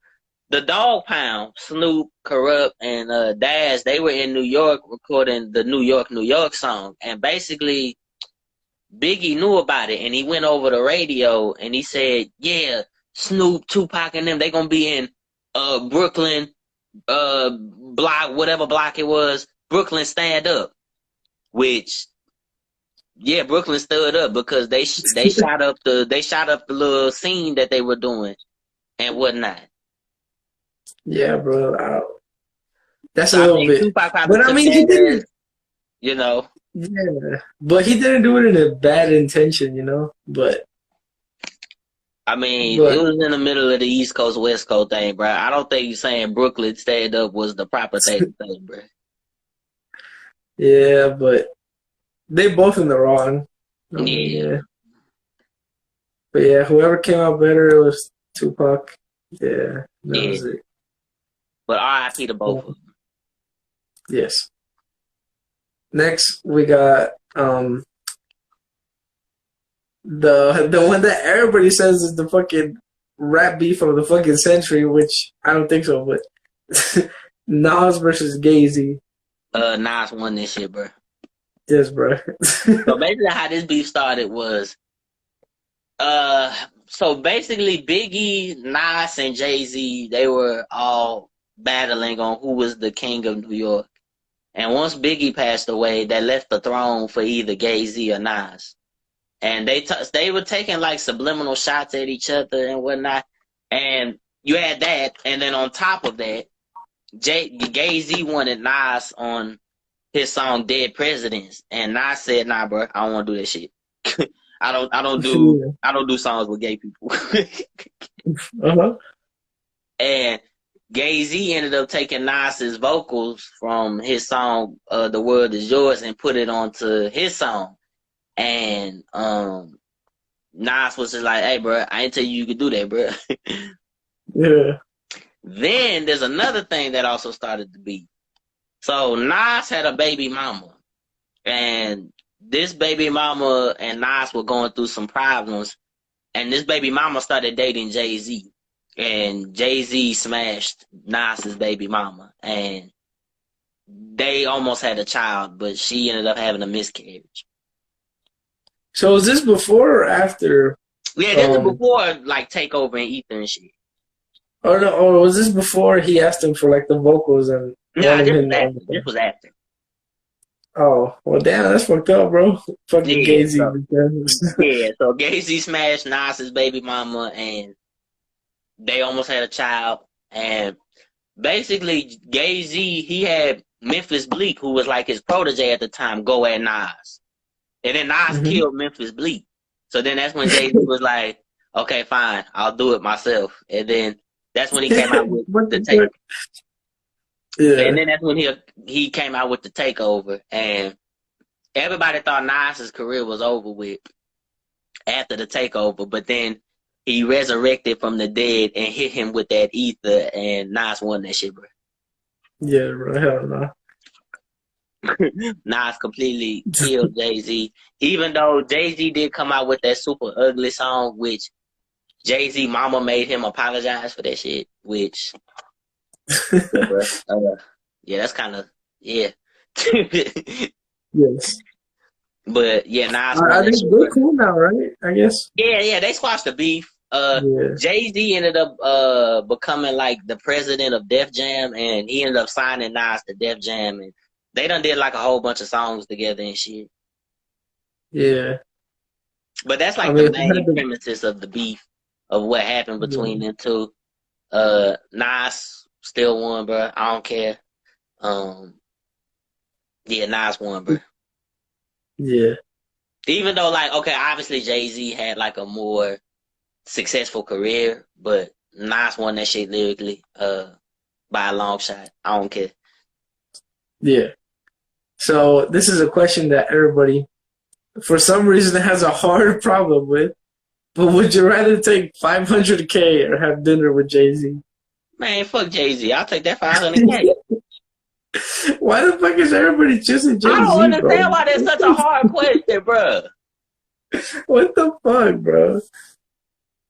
the Dog Pound, Snoop, Corrupt, and Daz, they were in New York recording the New York song, and basically Biggie knew about it, and he went over the radio and he said, "Yeah, Snoop, Tupac, and them, they gonna be in Brooklyn, block, whatever block it was, Brooklyn stand up," which. Yeah, Brooklyn stood up because they shot up the little scene that they were doing and whatnot. Yeah, bro. That's a So I little think bit. Tupac probably But I took mean, he that as didn't. you know. Yeah, but he didn't do it in a bad intention, you know. I mean, it But was in the middle of the East Coast West Coast thing, bro. I don't think you saying Brooklyn stand up was the proper thing to say, bro. yeah, but they both in the wrong. I mean, Yeah, yeah. But yeah, whoever came out better, it was Tupac. Yeah, that yeah. was it. But R.I.P. to both of them. Yes. Next, we got the one that everybody says is the fucking rap beef of the fucking century, which I don't think so, but Nas versus Jay-Z. Nas won this shit, bro. Yes, bro. So basically, how this beef started was, so basically, Biggie, Nas, and Jay-Z, they were all battling on who was the king of New York. And once Biggie passed away, they left the throne for either Jay-Z or Nas. And they were taking like subliminal shots at each other and whatnot. And you had that, and then on top of that, Jay-Z wanted Nas on his song "Dead Presidents," and Nas said, "Nah, bro, I don't want to do that shit. I don't do songs with gay people." Uh-huh. And Jay-Z ended up taking Nas's vocals from his song "The World Is Yours" and put it onto his song. And Nas was just like, "Hey, bro, I ain't tell you could do that, bro." Yeah. Then there's another thing that also started to be. So Nas had a baby mama, and this baby mama and Nas were going through some problems, and this baby mama started dating Jay-Z, and Jay-Z smashed Nas's baby mama, and they almost had a child, but she ended up having a miscarriage. So was this before or after? Yeah, this is before like Takeover and Ether and shit. Or no, or was this before he asked him for like the vocals and? Nah, this was after. Oh, well, damn, that's fucked up, bro. Fucking Jay-Z. Yeah, so Jay-Z smashed Nas's baby mama, and they almost had a child. And basically, Jay-Z, he had Memphis Bleek, who was like his protege at the time, go at Nas. And then Nas killed Memphis Bleek. So then that's when Jay-Z was like, okay, fine, I'll do it myself. And then that's when he came out with the tape. Yeah. And then that's when he came out with the Takeover, and everybody thought Nas's career was over with after the Takeover, but then he resurrected from the dead and hit him with that ether, and Nas won that shit, bro. Yeah, bro, hell no. Nas completely killed Jay-Z, even though Jay-Z did come out with that super ugly song, which Jay-Z mama made him apologize for that shit, which... yeah, that's kind of yes. But yeah, Nas. I think they're cool now, right? I guess. Yeah, they squashed the beef. Jay-Z ended up becoming like the president of Def Jam, and he ended up signing Nas to Def Jam, and they done did like a whole bunch of songs together and shit. Yeah. But that's like the main premises of the beef of what happened between them two. Nas still won, bro. I don't care. Yeah, Nas won, bro. Yeah. Even though, like, okay, obviously Jay-Z had like a more successful career, but Nas won that shit lyrically, by a long shot. I don't care. Yeah. So this is a question that everybody, for some reason, has a hard problem with. But would you rather take $500K or have dinner with Jay-Z? Man, fuck Jay-Z. I'll take that $500K. Why the fuck is everybody choosing Jay-Z? I don't understand why that's such a hard question, bro. What the fuck, bro?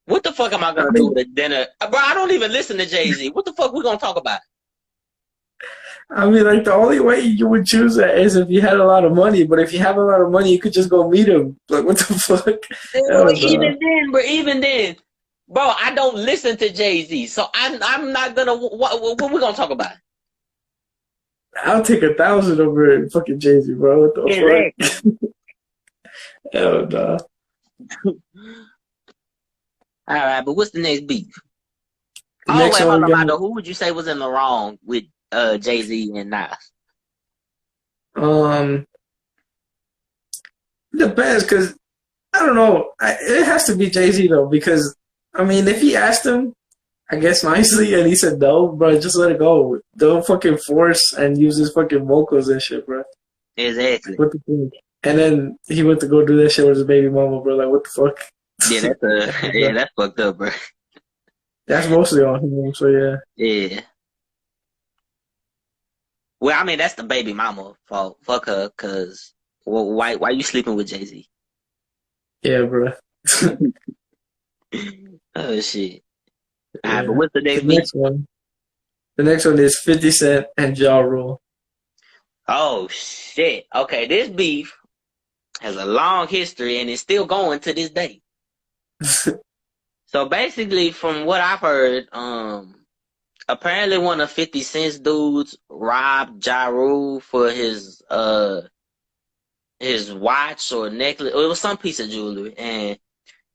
What the fuck am I gonna do with a dinner? Bro, I don't even listen to Jay-Z. What the fuck we gonna talk about? I mean, like, the only way you would choose that is if you had a lot of money. But if you have a lot of money, you could just go meet him. Like, what the fuck? Even then, bro, I don't listen to Jay-Z, so I'm not gonna. What we gonna talk about? I'll take 1,000 over fucking Jay-Z, bro. What the fuck? Hell no. All right, but what's the next beef? Hold on. Who would you say was in the wrong with Jay-Z and Nas? Depends, because I don't know. It has to be Jay-Z though, because I mean, if he asked him, I guess nicely, and he said no, bro, just let it go. Don't fucking force and use his fucking vocals and shit, bro. Exactly. What the fuck? And then he went to go do that shit with his baby mama, bro. Like, what the fuck? Yeah, that's fucked up, bro. That's mostly on him, so yeah. Yeah. Well, I mean, that's the baby mama fault. Fuck her, cause why you sleeping with Jay-Z? Yeah, bro. Oh shit. All right, but Yeah. what's the The next beef? next one. The next one is 50 Cent and Ja Rule. Oh shit. Okay, this beef has a long history and it's still going to this day. So basically, from what I've heard, apparently one of 50 Cent's dudes robbed Ja Rule for his watch or necklace. It was some piece of jewelry, and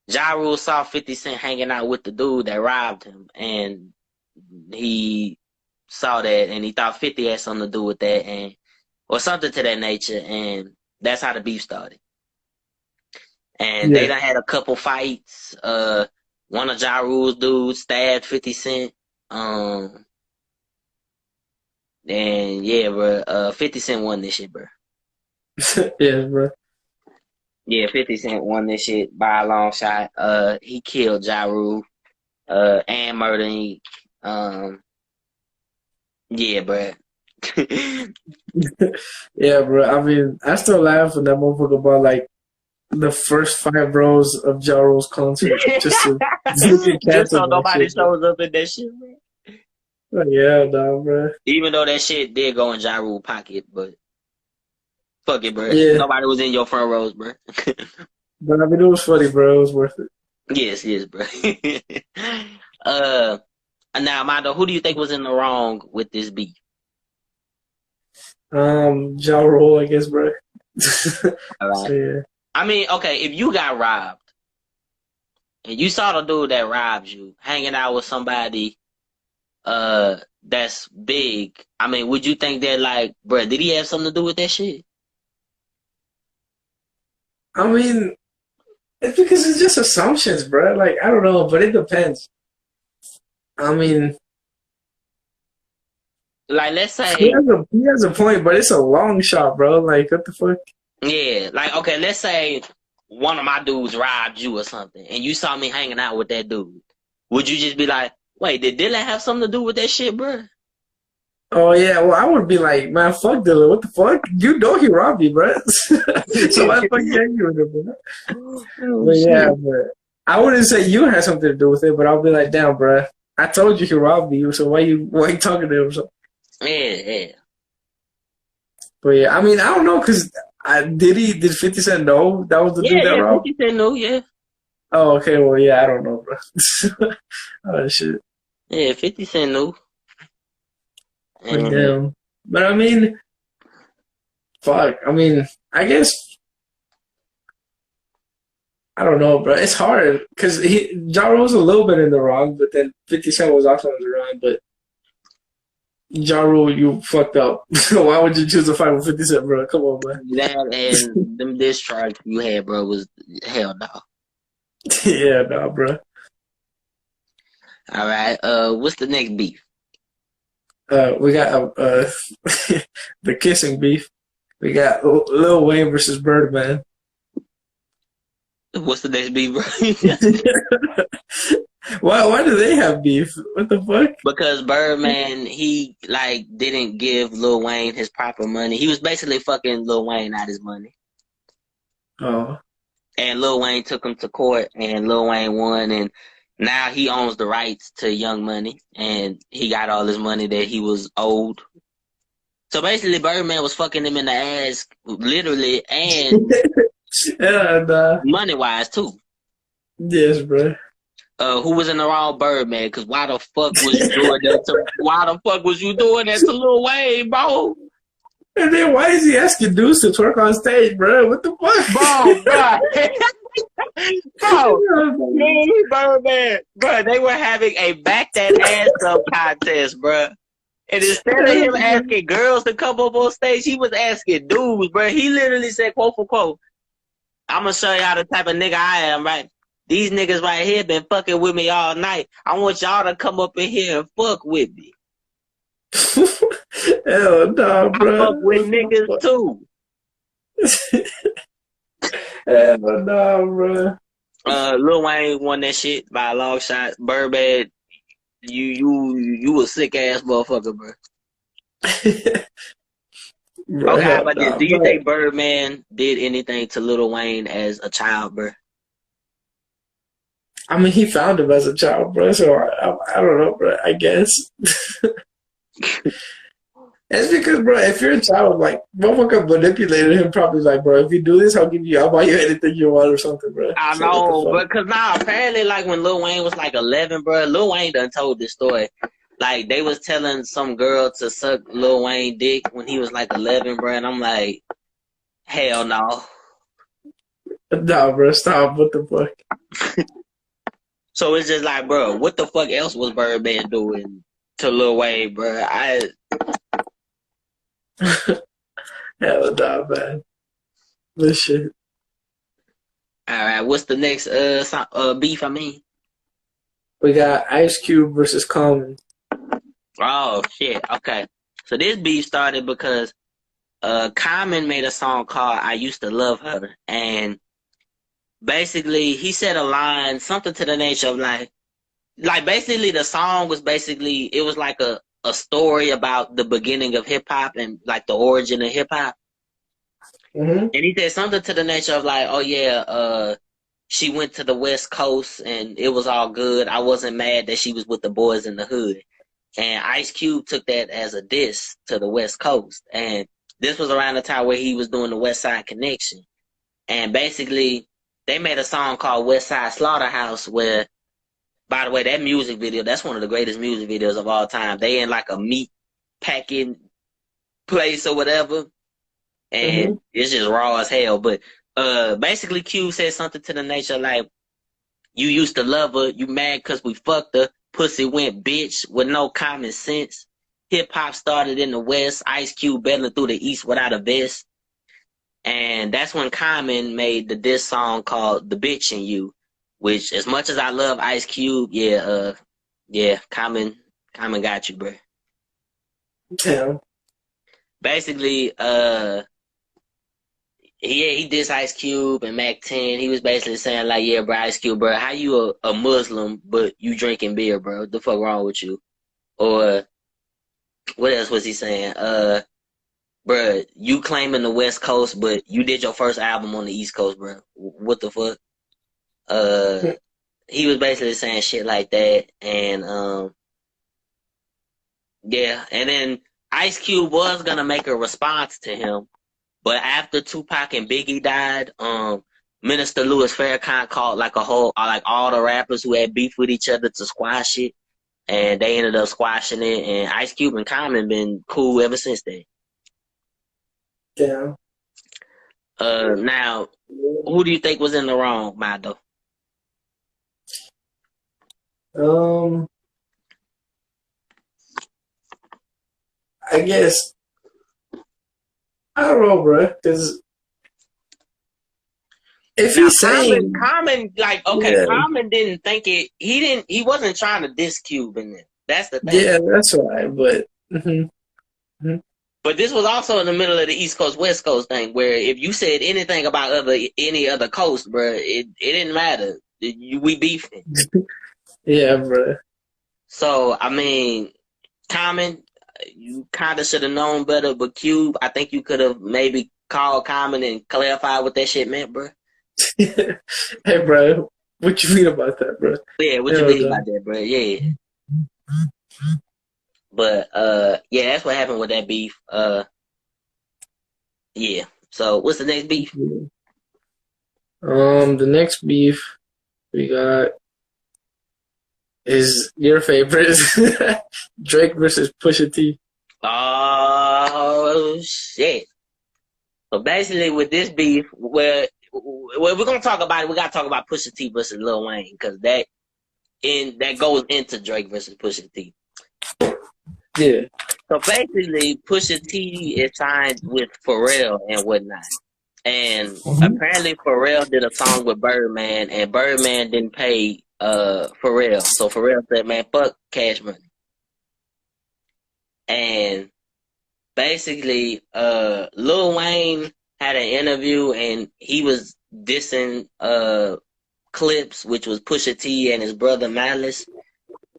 Ja Rule saw 50 Cent hanging out with the dude that robbed him, and he saw that and he thought 50 had something to do with that, and or something to that nature, and that's how the beef started. And they Yeah. done had a couple fights. One of Ja Rule's dudes stabbed 50 Cent. And yeah, bro, 50 Cent won this shit, bro. Yeah, bro. Yeah, 50 Cent won this shit by a long shot. He killed Ja Rule, and murdered him. Yeah, bro. Yeah, bro. I mean, I still laugh when that motherfucker about like the first 5 rows of Ja Rule's concert just to get Just canceled so that nobody shit, bro. shows up in that shit, bro. Like, yeah, nah, bro. Even though that shit did go in Ja Rule's pocket, but fuck it, bro. Yeah, Nobody was in your front rows, bro. but I mean, it was funny, bro. It was worth it. Yes, bro. uh, Now, Mondo, who do you think was in the wrong with this beef? Ja Rule, I guess, bro. All So right. yeah. I mean, okay, if you got robbed and you saw the dude that robbed you hanging out with somebody that's big, I mean, would you think that like, bro, did he have something to do with that shit? I mean, it's because it's just assumptions, bro. Like, I don't know, but it depends. I mean, Like, let's he say, has a point, but it's a long shot, bro. Like, what the fuck? yeah, like, okay, let's say one of my dudes robbed you or something, and you saw me hanging out with that dude. Would you just be like, wait, did Dylan have something to do with that shit, bro? Oh yeah, well I would be like, man, fuck Dylan. What the fuck? You know he robbed me, bro. So why the fuck you angry with him, bro? Oh, But yeah, shit. but I wouldn't say you had something to do with it, but I'll be like, damn, bro. I told you he robbed me, so why you talking to him? So, Yeah. but yeah, I mean, I don't know, cause did 50 Cent know that was the dude that Yeah, robbed? 50 Cent knew, yeah. Oh, okay, well yeah, I don't know, bro. Oh shit. Yeah, 50 Cent knew. But And damn. But I mean, fuck. I mean, I guess I don't know, bro. It's hard because Ja Rule was a little bit in the wrong, but then 50 Cent was also in the wrong. But Ja Rule, you fucked up. Why would you choose to fight with 50 Cent, bro? Come on, man. that and them diss tracks you had, bro, was hell no. Yeah, nah, bro. All right. What's the next beef? We got the kissing beef. We got Lil Wayne versus Birdman. What's the next beef, bro? Why do they have beef? What the fuck? Because Birdman, he like didn't give Lil Wayne his proper money. He was basically fucking Lil Wayne out his money. Oh, And Lil Wayne took him to court, and Lil Wayne won, and now he owns the rights to Young Money, and he got all his money that he was owed. So basically, Birdman was fucking him in the ass, literally, and yeah, nah. money-wise, too. Yes, bro. Who was in the wrong, Birdman? Because why the fuck was you doing that to? Why the fuck was you doing that to Lil Wayne, bro? And then why is he asking dudes to twerk on stage, bro? What the fuck? Bro, literally, Birdman, bro, they were having a back that ass up contest, bro. And instead of him asking girls to come up on stage, he was asking dudes, bro. He literally said, quote for quote, I'm gonna show y'all the type of nigga I am, right? These niggas right here been fucking with me all night. I want y'all to come up in here and fuck with me. Hell no, I bro. fuck with niggas too. Hell no, bro. Lil Wayne won that shit by a long shot. Birdman, you a sick ass motherfucker, bro. Bro, Okay, how hell about this? nah, Do you bro. think Birdman did anything to Lil Wayne as a child, bro? I mean, he found him as a child, bro. So I don't know, bro. I guess it's because, bro, if you're a child, like motherfucker manipulated him, probably like, bro, if you do this, I'll buy you anything you want or something, bro. I So what the know, fuck? but cause now apparently, like when Lil Wayne was like 11, bro, Lil Wayne done told this story. Like they was telling some girl to suck Lil Wayne dick when he was like 11, bro, and I'm like, hell no. Nah, bro, stop. What the fuck? So it's just like, bro, what the fuck else was Birdman doing to Lil Wayne, bro? Hell nah, man. This shit. All right, what's the next beef? I mean, We got Ice Cube versus Common. oh shit. Okay, so this beef started because Common made a song called "I Used to Love Her," and basically he said a line, something to the nature of like basically the song was basically it was like a story about the beginning of hip hop and like the origin of hip hop. Mm-hmm. And he said something to the nature of like, oh yeah, she went to the West Coast and it was all good. I wasn't mad that she was with the boys in the hood. And Ice Cube took that as a diss to the West Coast. And this was around the time where he was doing the West Side Connection. And basically, they made a song called West Side Slaughterhouse where, by the way, that music video, that's one of the greatest music videos of all time. They in like a meat packing place or whatever. And Mm-hmm. it's just raw as hell. But basically, Q said something to the nature like, "You used to love her, you mad because we fucked her. Pussy went bitch with no common sense. Hip hop started in the West. Ice Cube battling through the East without a vest." And that's when Common made the diss song called "The Bitch in You," which, as much as I love Ice Cube, yeah, Common got you, bro. Damn. Basically, yeah, he dissed Ice Cube and Mac 10. He was basically saying like, yeah, bro, Ice Cube, bro, how you a Muslim but you drinking beer, bro? What the fuck wrong with you? Or what else was he saying? Bro, you claiming the West Coast, but you did your first album on the East Coast, bro. What the fuck? Uh, he was basically saying shit like that, and yeah, and then Ice Cube was gonna make a response to him. But after Tupac and Biggie died, Minister Louis Farrakhan called like a whole, like all the rappers who had beef with each other to squash it, and they ended up squashing it. And Ice Cube and Common been cool ever since then. Damn. Now, who do you think was in the wrong, Mado? I guess I don't know, bro. Because if Now, he's saying, Common, like, okay, yeah, Common didn't think it. He wasn't trying to diss Cube in it. That's the thing. yeah, that's right. But mm-hmm. But this was also in the middle of the East Coast West Coast thing, where if you said anything about any other coast, bro, it didn't matter. We beefing. Yeah, bro. So I mean, Common, you kind of should have known better. But Cube, I think you could have maybe called Common and clarified what that shit meant, bro. Hey, bro, what you mean about that, bro? Yeah, what you Hell mean no. about that, bro? Yeah. But yeah, that's what happened with that beef. Yeah. So what's the next beef? The next beef we got is your favorite, Drake versus Pusha T. Oh shit. So basically, with this beef, well, we're gonna talk about it. We gotta talk about Pusha T versus Lil Wayne because that goes into Drake versus Pusha T. Yeah. So basically, Pusha T is signed with Pharrell and whatnot, and apparently Pharrell did a song with Birdman, and Birdman didn't pay Pharrell, so Pharrell said, "Man, fuck Cash Money," and basically, Lil Wayne had an interview and he was dissing Clips, which was Pusha T and his brother Malice.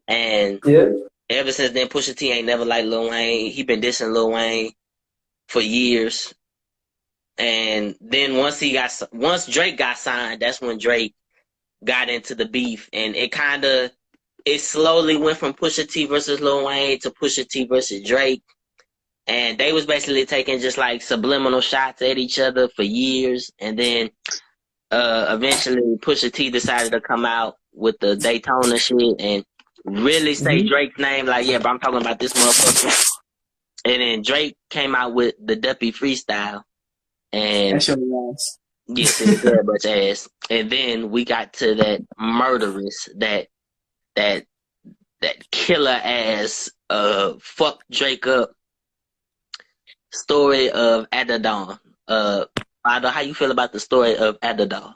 And Yeah. ever since then, Pusha T ain't never liked Lil Wayne. He been dissing Lil Wayne. for years. And then once Drake got signed, that's when Drake got into the beef, and it slowly went from Pusha T versus Lil Wayne to Pusha T versus Drake, and they was basically taking just like subliminal shots at each other for years, and then eventually Pusha T decided to come out with the Daytona shit and really say Drake's name, like, yeah, but I'm talking about this motherfucker. And then Drake came out with the Duppy freestyle. And That's your ass. yes, it's very much ass. And then we got to that murderous, that killer ass, fuck Drake up story of Adidon. Aldo, how you feel about the story of Adidon?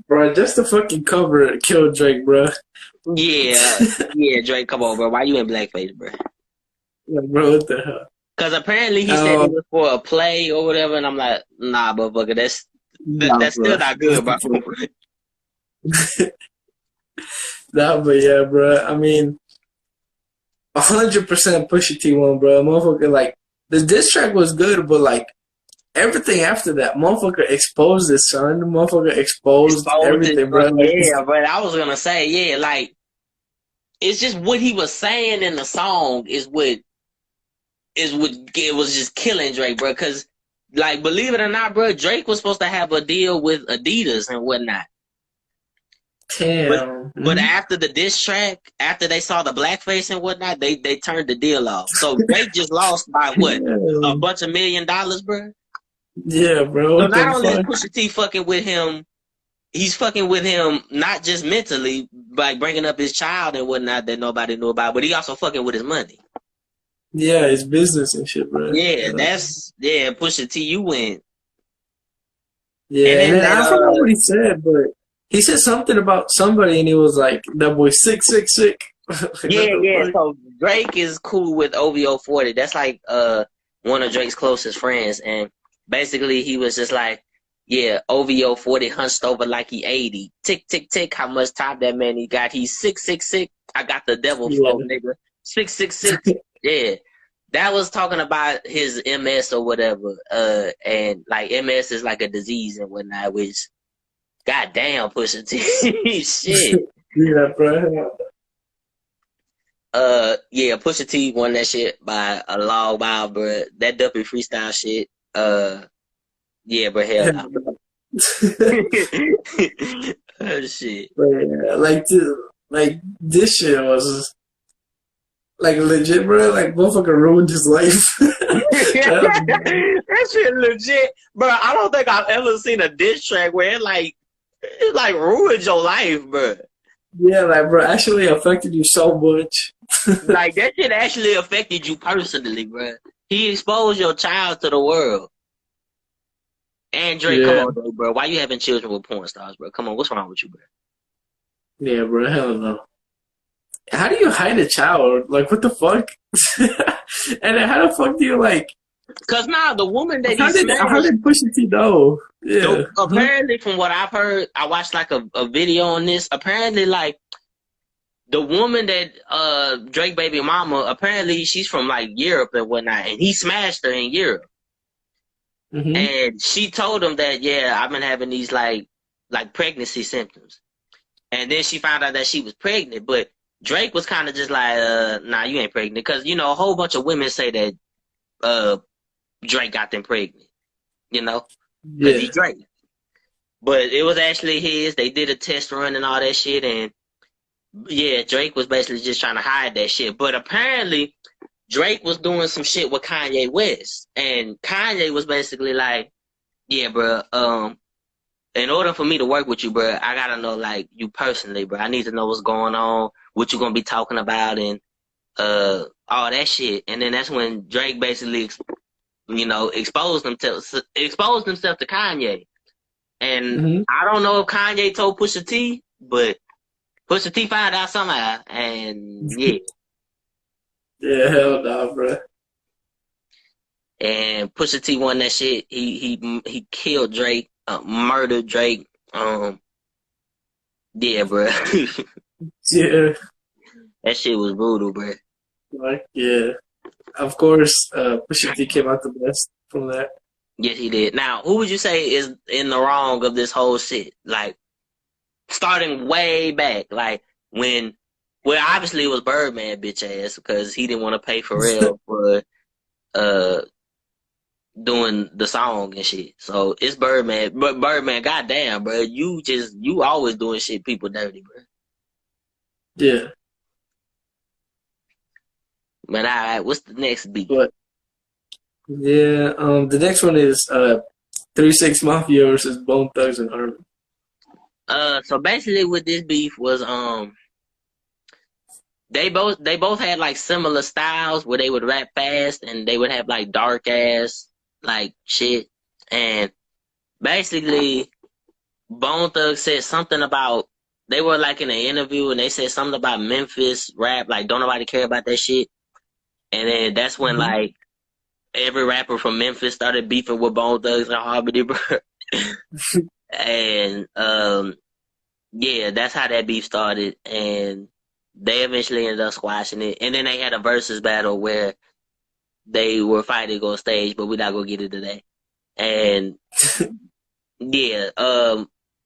Bro, just the fucking cover killed Drake, bro. Yeah, Drake, come on, bro. Why you in blackface, bro? Like, bro, what the hell? Because apparently he said it was for a play or whatever, and I'm like, nah, motherfucker, that's still not good, bro. Nah, but yeah, bro. I mean, 100% Pusha T won, bro. Motherfucker, like, the diss track was good, but like, everything after that, motherfucker exposed his son. Motherfucker exposed everything, bro. Yeah, but I was gonna say, yeah, like, it's just what he was saying in the song is what it was just killing Drake, bro. Because, like, believe it or not, bro, Drake was supposed to have a deal with Adidas and whatnot. Damn. But after the diss track, after they saw the blackface and whatnot, they turned the deal off. So Drake just lost by what? A bunch of $1 million, bro? Yeah, bro. So not only is Pusha T fucking with him, he's fucking with him not just mentally, by bringing up his child and whatnot that nobody knew about, but he also fucking with his money. Yeah, his business and shit, bro. Yeah, Pusha T, you win. Yeah, and then I forgot what he said, but he said something about somebody, and he was like, "That boy sick." Yeah. So Drake is cool with OVO 40. That's like one of Drake's closest friends, and basically he was just like, yeah, OVO 40 hunched over like he 80. Tick, tick, tick. How much time that man he got? He's 666. I got the devil flow, nigga. 666. Yeah. That was talking about his MS or whatever. And like MS is like a disease and whatnot, which, goddamn, Pusha T. Shit. Yeah, bro. Yeah, Pusha T won that shit by a long mile, bro. That Duppy freestyle shit. Yeah, but hell no. Oh, shit. Yeah, like this shit was like legit, bro. Like motherfucker ruined his life. That shit legit, bro. I don't think I've ever seen a diss track where it ruined your life, bro. Yeah, like bro, actually affected you so much. Like that shit actually affected you personally, bro. He exposed your child to the world. And Drake, come on, bro. Why you having children with porn stars, bro? Come on, what's wrong with you, bro? Yeah, bro, hell no. How do you hide a child? Like, what the fuck? And then how the fuck do you like? Cause now the woman that how did Pusha T know? Yeah. So, apparently, from what I've heard, I watched like a video on this. Apparently, like the woman that Drake baby mama, apparently she's from like Europe and whatnot, and he smashed her in Europe. Mm-hmm. And she told him that, yeah, I've been having these like pregnancy symptoms. And then she found out that she was pregnant, but Drake was kind of just like, nah, you ain't pregnant. Because, you know, a whole bunch of women say that Drake got them pregnant, you know? Because he's Drake. But it was actually his. They did a test run and all that shit. And, yeah, Drake was basically just trying to hide that shit. But apparently, Drake was doing some shit with Kanye West. And Kanye was basically like, yeah, bro, in order for me to work with you, bro, I gotta know, like, you personally, bro. I need to know what's going on, what you're gonna be talking about, and all that shit. And then that's when Drake basically, you know, exposed himself to Kanye. And I don't know if Kanye told Pusha T, but Pusha T found out somehow, and yeah. Yeah, hell no, bro. And Pusha T won that shit. He killed Drake, murdered Drake. Yeah, bro. Yeah. That shit was brutal, bro. Like, yeah. of course, Pusha T came out the best from that. Yes, he did. Now, who would you say is in the wrong of this whole shit? Like, starting way back, like when, well, obviously it was Birdman, bitch ass, because he didn't want to pay Pharrell for uh doing the song and shit. So it's Birdman, but Birdman, goddamn, bro, you always doing shit people dirty, bro. Yeah. But all right, what's the next beat? But yeah, the next one is 3 6 Mafia versus Bone Thugs and Harmony. So basically, what this beef was, they both had like similar styles where they would rap fast and they would have like dark ass like shit. And basically, Bone Thugs said something about, they were like in an interview and they said something about Memphis rap, like don't nobody care about that shit. And then that's when like every rapper from Memphis started beefing with Bone Thugs and Harmony, bro. And yeah, that's how that beef started, and they eventually ended up squashing it. And then they had a versus battle where they were fighting on stage, but we're not gonna get into that. And yeah,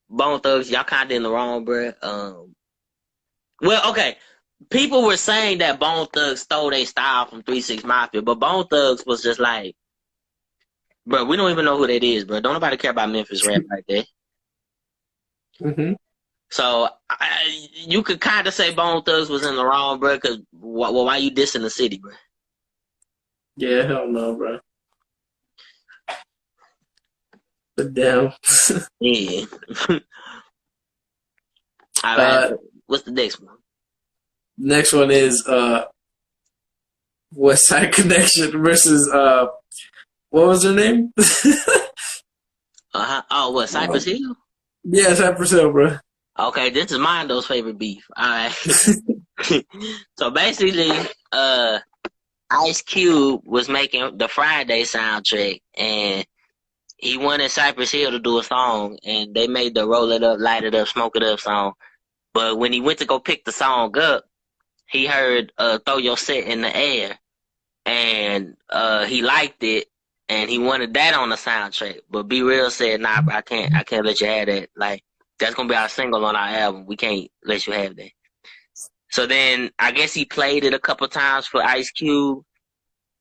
Bone Thugs, y'all kind of in the wrong, bro. Well, okay, people were saying that Bone Thugs stole their style from 3 6 Mafia, but Bone Thugs was just like, bro, we don't even know who that is, bro. Don't nobody care about Memphis rap like that. Mm-hmm. So you could kind of say Bone Thugs was in the wrong, bro. Because why you dissing the city, bro? Yeah, hell no, bro. But damn. Yeah. All right. What's the next one? Next one is West Side Connection versus what was her name? Oh, what, Cypress Hill? Yeah, Cypress Hill, bro. Okay, this is Mondo's favorite beef. All right. So basically, Ice Cube was making the Friday soundtrack, and he wanted Cypress Hill to do a song, and they made the Roll It Up, Light It Up, Smoke It Up song. But when he went to go pick the song up, he heard Throw Your Set in the Air, and he liked it, and he wanted that on the soundtrack. But Be Real said, nah, bro, I can't let you have that. Like, that's gonna be our single on our album. We can't let you have that. So then I guess he played it a couple times for Ice Cube,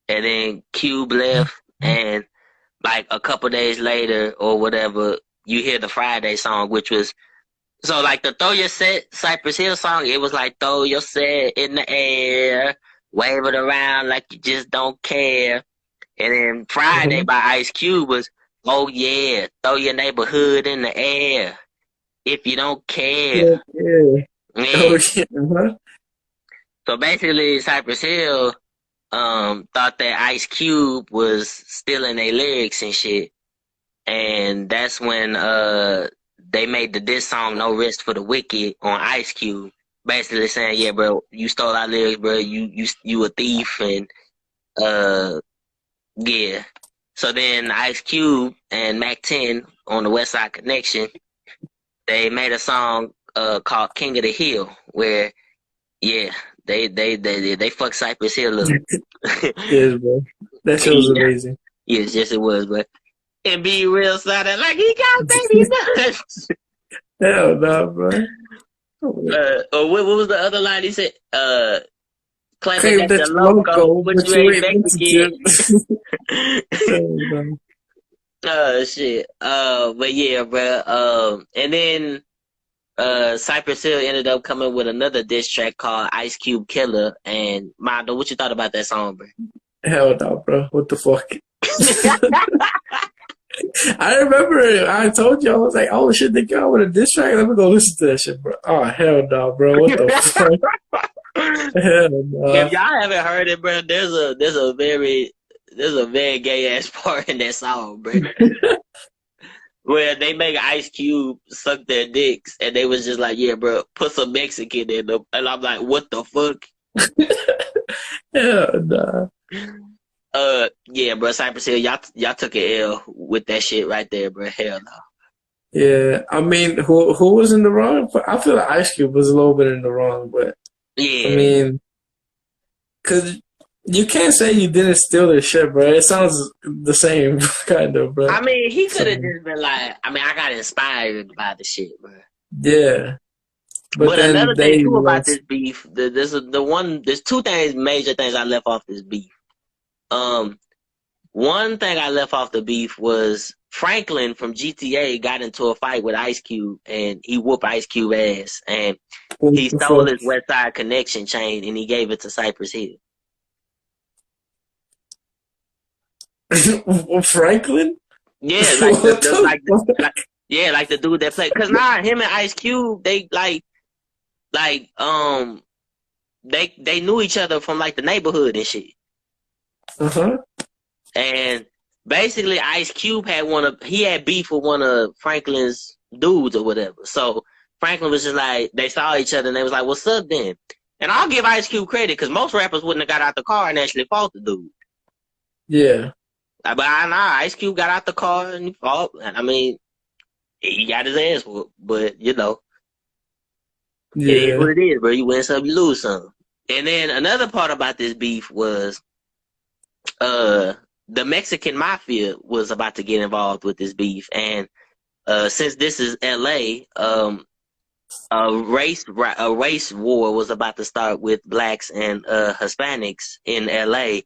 and then Cube left, and like a couple days later or whatever, you hear the Friday song, which was, so like the Throw Your Set Cypress Hill song, it was like throw your set in the air, wave it around like you just don't care. And then Friday by Ice Cube was, oh yeah, throw your neighborhood in the air if you don't care. Yeah. Yeah. Oh, yeah. So basically, Cypress Hill thought that Ice Cube was stealing their lyrics and shit, and that's when they made the diss song "No Rest for the Wicked" on Ice Cube, basically saying, "Yeah, bro, you stole our lyrics, bro. You a thief," and yeah. So then Ice Cube and Mac 10 on the West Side Connection, they made a song called "King of the Hill," where yeah. They fucked Cypress Hill up. Yes, bro. That show was amazing. Yes, it was, but and Be Real sounded like he got baby nuts. Hell no, bro. What was the other line he said? Claim that you're loco, but you ain't Mexican. Shit. But yeah, bro. And then Cypress Hill ended up coming with another diss track called Ice Cube Killer. And Mondo, what you thought about that song, bro? Hell no, bro. What the fuck? I remember it. I told you, I was like, oh shit, they got with a diss track. Let me go listen to that shit, bro. Oh, hell no, bro. What the fuck? Hell no. If y'all haven't heard it, bro, there's a very gay ass part in that song, bro. Where they make Ice Cube suck their dicks, and they was just like, yeah, bro, put some Mexican in them. And I'm like, what the fuck? Hell nah. Yeah, bro, Cypress Hill, y'all took an L with that shit right there, bro. Hell no. Yeah, I mean, who was in the wrong? I feel like Ice Cube was a little bit in the wrong, but yeah, I mean, cause You can't say you didn't steal their shit, bro. It sounds the same, kind of, bro. I mean, he could have So, just been like, I mean, I got inspired by the shit, bro. yeah. But But then another thing they too about lost. this beef, there's two things, major things I left off this beef. Um, One thing I left off the beef was Franklin from GTA got into a fight with Ice Cube and he whooped Ice Cube ass and he stole his West Side Connection chain and he gave it to Cypress Hill. Franklin? Yeah, like like the dude that played. Cause him and Ice Cube, they they knew each other from like the neighborhood and shit. Uh-huh. And basically, Ice Cube had beef with one of Franklin's dudes or whatever. So Franklin was just like, they saw each other and they was like, "What's up then?" And I'll give Ice Cube credit because most rappers wouldn't have got out the car and actually fought the dude. Yeah. But Ice Cube got out the car and he fought. I mean, he got his ass whooped, but you know, it is what it is, bro. You win some, you lose some. And then another part about this beef was, the Mexican mafia was about to get involved with this beef, and since this is LA, a race war was about to start with blacks and Hispanics in LA.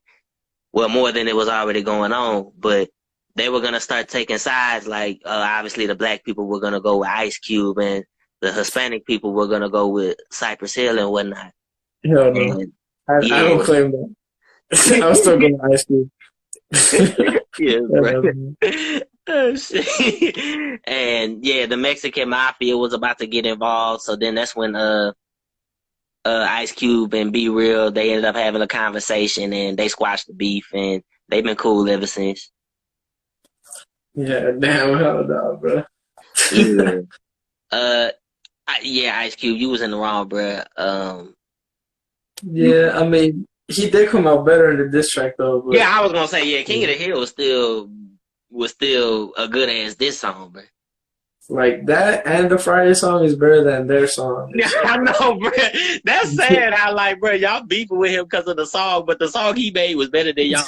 Well, more than it was already going on, but they were gonna start taking sides. Like obviously, the black people were gonna go with Ice Cube, and the Hispanic people were gonna go with Cypress Hill and whatnot. Hell no. I don't claim that. I'm still going to Ice Cube. Yeah, right. Oh, shit. And yeah, the Mexican mafia was about to get involved, so then that's when Ice Cube and Be Real, they ended up having a conversation and they squashed the beef and they've been cool ever since. Yeah, damn, hell no, bro. Yeah, Ice Cube, you was in the wrong, bro. Yeah, I mean, he did come out better in the diss track though. But, yeah, I was gonna say, yeah, King of the Hill was still a good ass diss song, bro. Like that and the Friday song is better than their song. Yeah, I know, bro. That's sad how, like, bro, y'all beefing with him because of the song, but the song he made was better than y'all.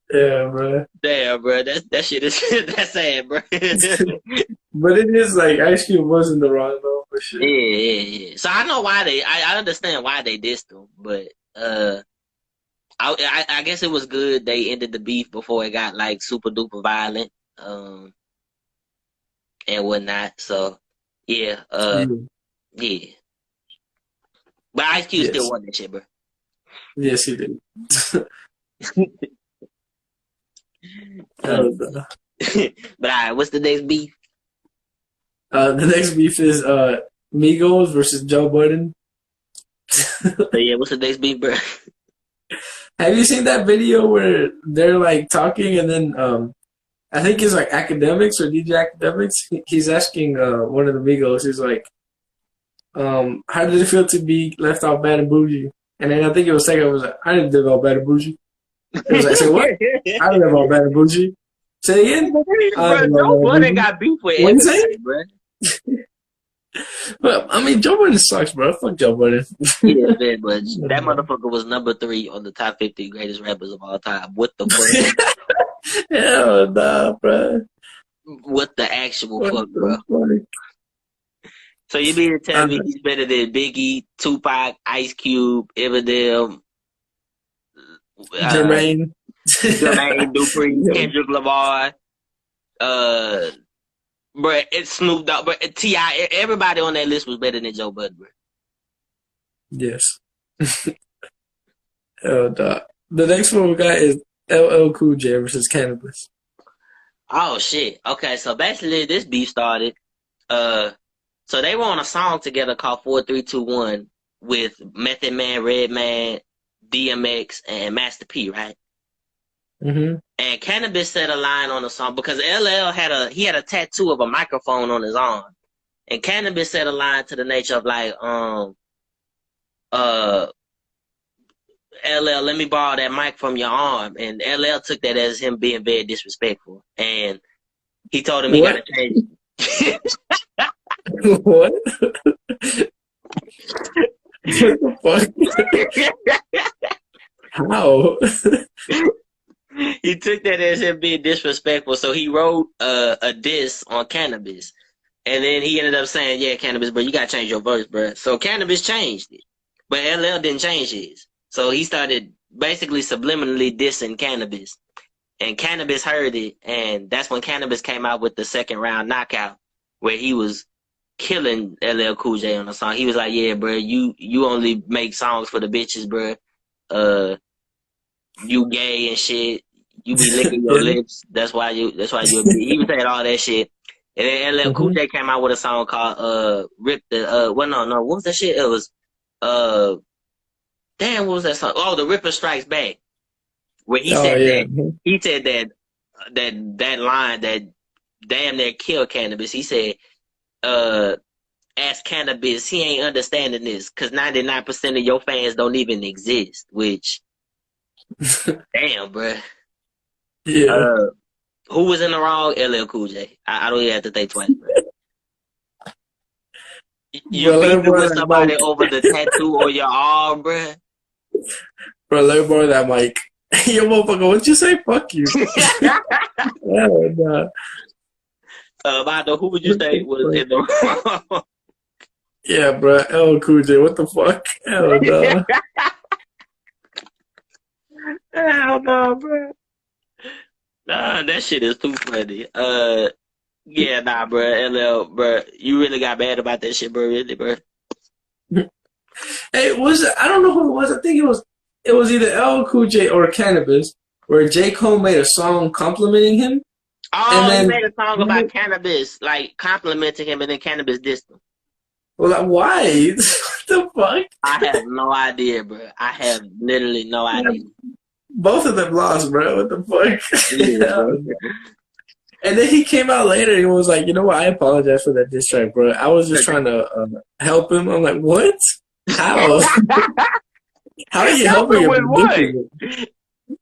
Yeah, bro. Damn, bro. That shit is that's sad, bro. But it is like Ice Cube wasn't the wrong though, for sure. Yeah. So I know why I understand why they dissed him, but I guess it was good they ended the beef before it got like super duper violent. And whatnot. So, yeah. Yeah. But Ice Cube still won that shit, bro. Yes, he did. But alright, what's the next beef? The next beef is Migos versus Joe Budden. So yeah, what's the next beef, bro? Have you seen that video where they're like talking and then I think it's like Academics or DJ Academics. He's asking one of the Migos, he's like, how did it feel to be left out bad and bougie? And then I think it was second, was like, I didn't live out bad and bougie. It was like, say what? I didn't live out bad and bougie. Say again? Bro, Joe Budden got beef with everybody, bro. But I mean, Joe Budden sucks, bro. Fuck Joe Budden. Yeah, man, but that motherfucker was number 3 on the top 50 greatest rappers of all time. What the fuck? Hell nah, bro. What the actual fuck, bro? So you mean to tell me he's better than Biggie, Tupac, Ice Cube, Eminem, Jermaine Dupri, Kendrick Lamar, bro, it's Snoop Dogg, bro, T.I., everybody on that list was better than Joe Budden, bro. Yes. Hell nah. The next one we got is LL Cool J versus Cannabis. Oh shit. Okay, so basically this beef started. So they were on a song together called 4321 with Method Man, Redman, DMX, and Master P, right? Mm-hmm. And Cannabis said a line on the song because LL had a tattoo of a microphone on his arm, and Cannabis said a line to the nature of like, LL, let me borrow that mic from your arm. And LL took that as him being very disrespectful. And he told him he got to change it. What? What the fuck? How? He took that as him being disrespectful, so he wrote a diss on Cannabis, and then he ended up saying, "Yeah, Cannabis, bro, you gotta change your verse, bro." So Cannabis changed it, but LL didn't change his. So he started basically subliminally dissing Cannabis, and Cannabis heard it, and that's when Cannabis came out with the second round knockout, where he was killing LL Cool J on the song. He was like, "Yeah, bro, you only make songs for the bitches, bro. Uh, you gay and shit. You be licking your lips. That's why you he was saying all that shit." And then LL Cool Mhm. J came out with a song called Rip the well no, what was that shit? It was uh damn, what was that song? Oh, The Ripper Strikes Back. Where Oh yeah. he said that line that damn near killed Cannabis. He said, ask Cannabis, he ain't understanding this, cause 99% of your fans don't even exist, which damn, bruh. Yeah. Uh, who was in the wrong? LL Cool J. I don't even have to think twice, bro. You Bro, let me beefing borrow with that somebody mic. over the tattoo on your arm, bruh. Bro, let me borrow that mic. Yo, motherfucker, what you say? Fuck you. Hell nah. Mando, who would you What say the was fuck? in the wrong? Yeah, bro. L Cool J, what the fuck? Hell nah. Hell no, bro. Nah, that shit is too funny. Yeah, nah, bro. LL, bro. You really got mad about that shit, bro. Really, bro. Hey, I don't know who it was. I think it was either L Cool J or Cannabis, where J. Cole made a song complimenting him, and Oh, he then made a song about Cannabis, like complimenting him, and then Cannabis dissed him. well, like, why? What the fuck? I have no idea, bro. I have literally no Yeah, idea. both of them lost, bro. What the fuck? Yeah, bro. And then he came out later and was like, you know what? I apologize for that diss track, bro. I was just trying to help him. I'm like, what? How? How are you Help helping him him? with by what? dissing him?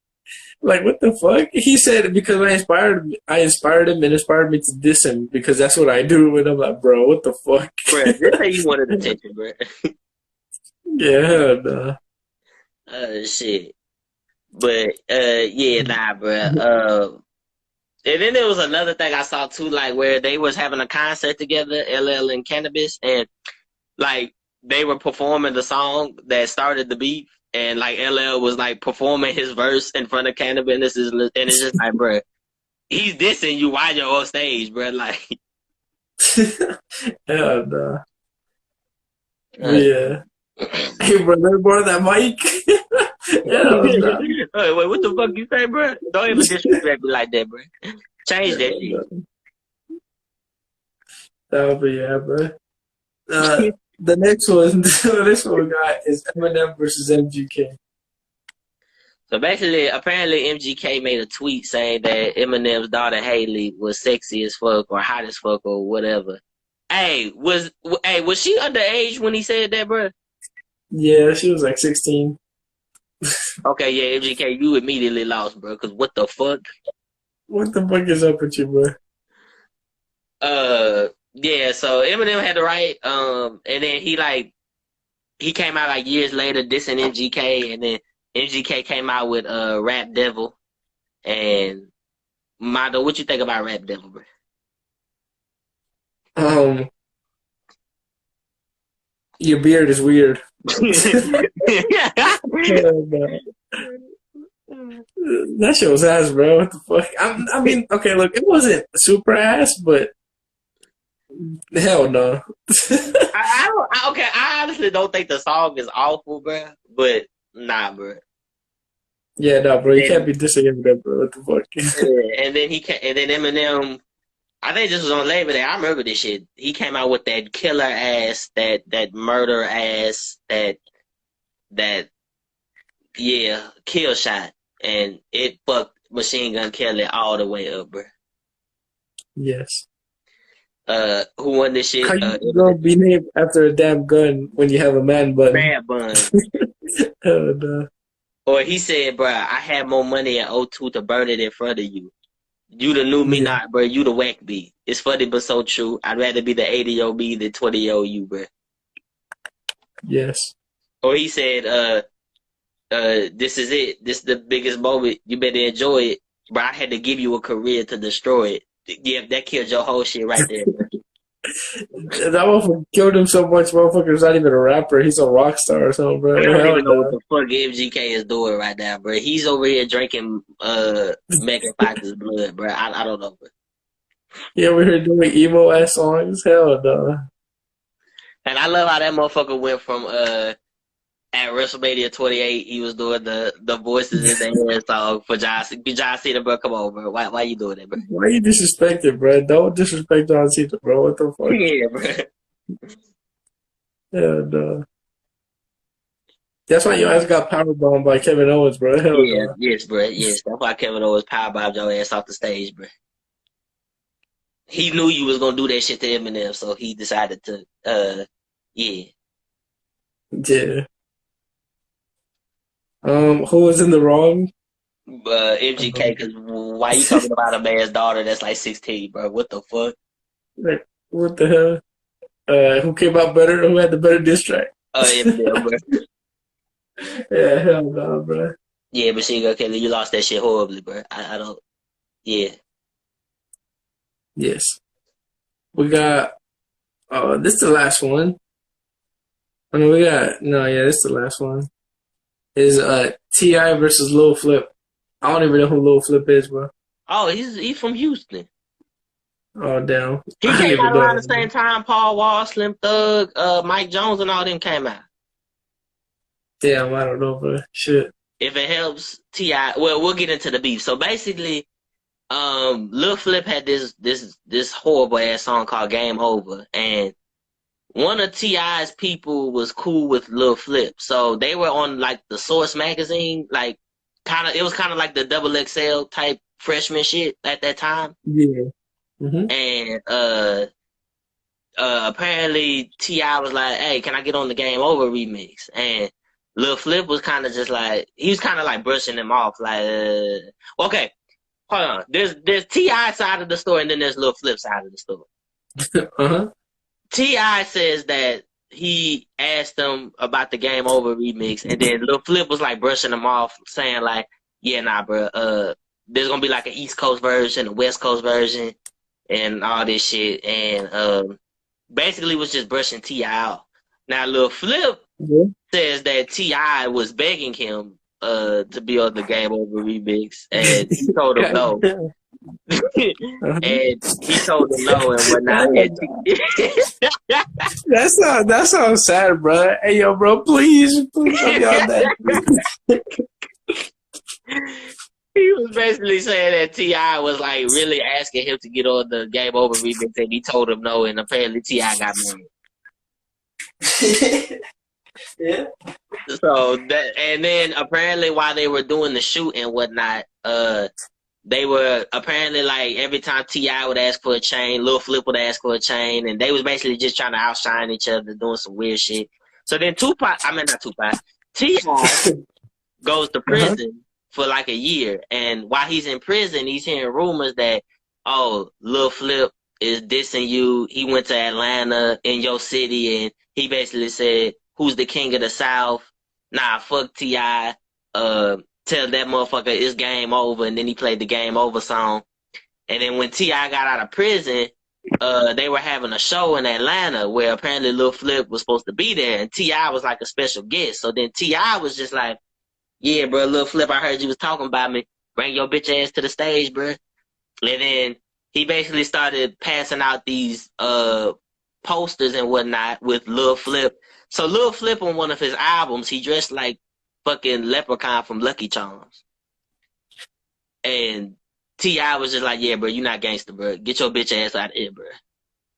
Like, what the fuck? He said because I inspired him and inspired me to diss him because that's what I do. And I'm like, bro, what the fuck? Bro, this how you wanted attention, bro. Yeah, nah. Shit. But yeah, nah, bro. And then there was another thing I saw too, like where they was having a concert together, LL and Cannabis, and like they were performing the song that started the beat, and like LL was like performing his verse in front of Cannabis, and it's just like, bro, he's dissing you while you're on stage, bro. Like, Yeah, nah. uh, Yeah. Hey, bro, let me borrow that mic. Hell nah. wait, what the fuck you say, bro? Don't even disrespect me like that, bro. Change that Hell shit. nah. That would be yeah, bro. The next one, the next one we got is Eminem versus MGK. So basically, apparently MGK made a tweet saying that Eminem's daughter Haley was sexy as fuck or hot as fuck or whatever. Was she underage when he said that, bro? Yeah, she was like 16. Okay, yeah, MGK, you immediately lost, bro. Cause what the fuck? What the fuck is up with you, bro? Yeah. So Eminem had the right, and then he came out like years later dissing MGK, and then MGK came out with Rap Devil. And Mondo, what you think about Rap Devil, bro? Your beard is weird. That shit was ass, bro. What the fuck? I mean, okay, look, it wasn't super ass, but hell no. I honestly don't think the song is awful, bro. But nah, bro. Yeah, no, bro, you can't And, be dissing Eminem, bro. What the fuck? and then Eminem. I think this was on Labor Day. I remember this shit. He came out with that killer ass, that murder ass, that kill shot, and it fucked Machine Gun Kelly all the way up, bro. Yes. Who won this shit? How you gonna be named after a damn gun when you have a man bun? Man Bun. Hell no. Or he said, bro, I had more money in O2 to burn it in front of you. You the new me, Yeah. not, bro. You the whack B. It's funny but so true. I'd rather be the 80-year-old me than 20-year-old you, bro. Yes. Or he said, this is it. This is the biggest moment. You better enjoy it. But I had to give you a career to destroy it. Yeah, that killed your whole shit right there. That motherfucker killed him so much. Motherfucker's not even a rapper. He's a rock star or something, bro. I don't Hell even know what no. the fuck MGK is doing right now, bro. He's over here drinking Megan Fox's blood, bro. I don't know, bro. Yeah, we heard doing emo ass songs. Hell no. And I love how that motherfucker went from at WrestleMania 28, he was doing the voices in the head song for John Cena, bro. Come on, bro. Why you doing that, bro? Why you disrespecting, bro? Don't disrespect John Cena, bro. What the fuck? Yeah, bro. Hell no. That's why your ass got powerbombed by Kevin Owens, bro. Hell Yeah, no. yes, bro. Yes, that's why Kevin Owens powerbombed your ass off the stage, bro. He knew you was gonna do that shit to Eminem, so he decided to, yeah. Yeah. Who was in the wrong? MGK, because why you talking about a man's daughter that's like 16, bro? What the fuck? Like, what the hell? Who came out better? Who had the better diss track? Eminem, bro. Yeah, hell no, bro. Yeah, Machine Gun Kelly, you lost that shit horribly, bro. I don't, yeah. Yes. We got, this is the last one. I mean, this is the last one. Is T.I. versus Lil Flip. I don't even know who Lil Flip is, bro. Oh, he's from Houston. Oh, damn. He I didn't came even out know around the that. same time Paul Wall, Slim Thug, Mike Jones, and all them came out. Damn, I don't know, bro. Shit. If it helps T.I., well, we'll get into the beef. So basically, Lil Flip had this horrible ass song called Game Over, and one of T.I.'s people was cool with Lil Flip, so they were on like the Source magazine, like it was kind of like the double XL type freshman shit at that time, Yeah. Mm-hmm. and apparently T.I. was like, "Hey, can I get on the Game Over remix?" And Lil Flip was kind of just like he was kind of like brushing him off, like, okay, hold on. There's T.I. side of the story, and then there's Lil Flip side of the story. Uh-huh. T.I. says that he asked them about the Game Over remix, and then Lil Flip was like brushing him off, saying like, "Yeah, nah, bro. There's gonna be like an East Coast version, a West Coast version, and all this shit." And basically was just brushing T.I. out. Now Lil Flip Yeah. says that T.I. was begging him to be on the Game Over remix, and he told him no. And he told him no and whatnot. That sounds sad, bro. Hey, yo, bro, please put me on that. He was basically saying that T.I. was like really asking him to get on the Game Over remix, and he told him no, and apparently T.I. got mad. Yeah. So that, and then apparently while they were doing the shoot and whatnot, they were apparently like every time T.I. would ask for a chain, Lil Flip would ask for a chain, and they was basically just trying to outshine each other, doing some weird shit. So then not Tupac, T.I. goes to prison for like a year, and while he's in prison, he's hearing rumors that, oh, Lil Flip is dissing you. He went to Atlanta in your city, and he basically said, "Who's the king of the South? Nah, fuck T.I. Tell that motherfucker it's game over," and then he played the Game Over song. And then when T.I. got out of prison, they were having a show in Atlanta where apparently Lil Flip was supposed to be there, and T.I. was like a special guest. So then T.I. was just like, "Yeah, bro, Lil Flip, I heard you was talking about me. Bring your bitch ass to the stage, bro." And then he basically started passing out these posters and whatnot with Lil Flip. So Lil Flip on one of his albums, he dressed like fucking Leprechaun from Lucky Charms. And T.I. was just like, "Yeah, bro, you not gangster, bro. Get your bitch ass out of here, bro."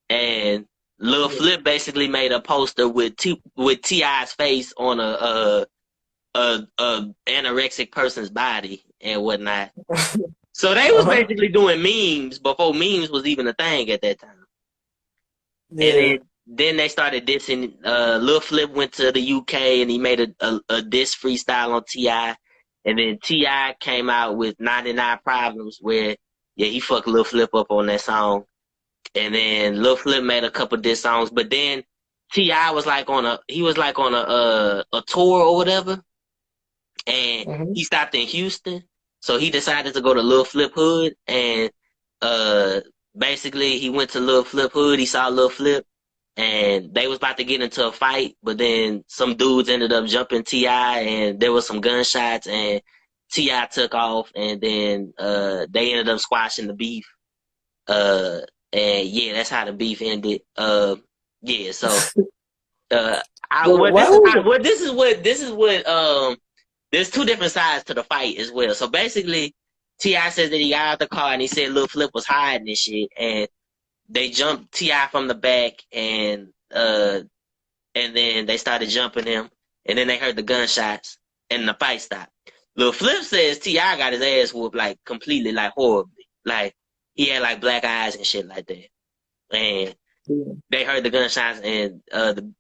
And Lil Flip basically made a poster with T.I.'s face on a anorexic person's body and whatnot. So they was basically doing memes before memes was even a thing at that time. Yeah. And then they started dissing. Lil Flip went to the UK and he made a diss freestyle on T.I. And then T.I. came out with 99 Problems where, yeah, he fucked Lil Flip up on that song. And then Lil Flip made a couple diss songs, but then T.I. was like on a tour or whatever. and Mhm. he stopped in Houston. So he decided to go to Lil Flip Hood, and uh, basically he went to Lil Flip Hood. He saw Lil Flip, and they was about to get into a fight, but then some dudes ended up jumping T.I., and there was some gunshots, and T.I. took off, and then they ended up squashing the beef. Uh, and yeah, that's how the beef ended. Yeah, so uh, I But what why this is would this is what there's two different sides to the fight as well. So basically, T.I. says that he got out the car and he said Lil Flip was hiding and shit, and they jumped T.I. from the back, and then they started jumping him, and then they heard the gunshots, and the fight stopped. Lil Flip says T.I. got his ass whooped like completely, like horribly, like he had like black eyes and shit like that, and they heard the gunshots, and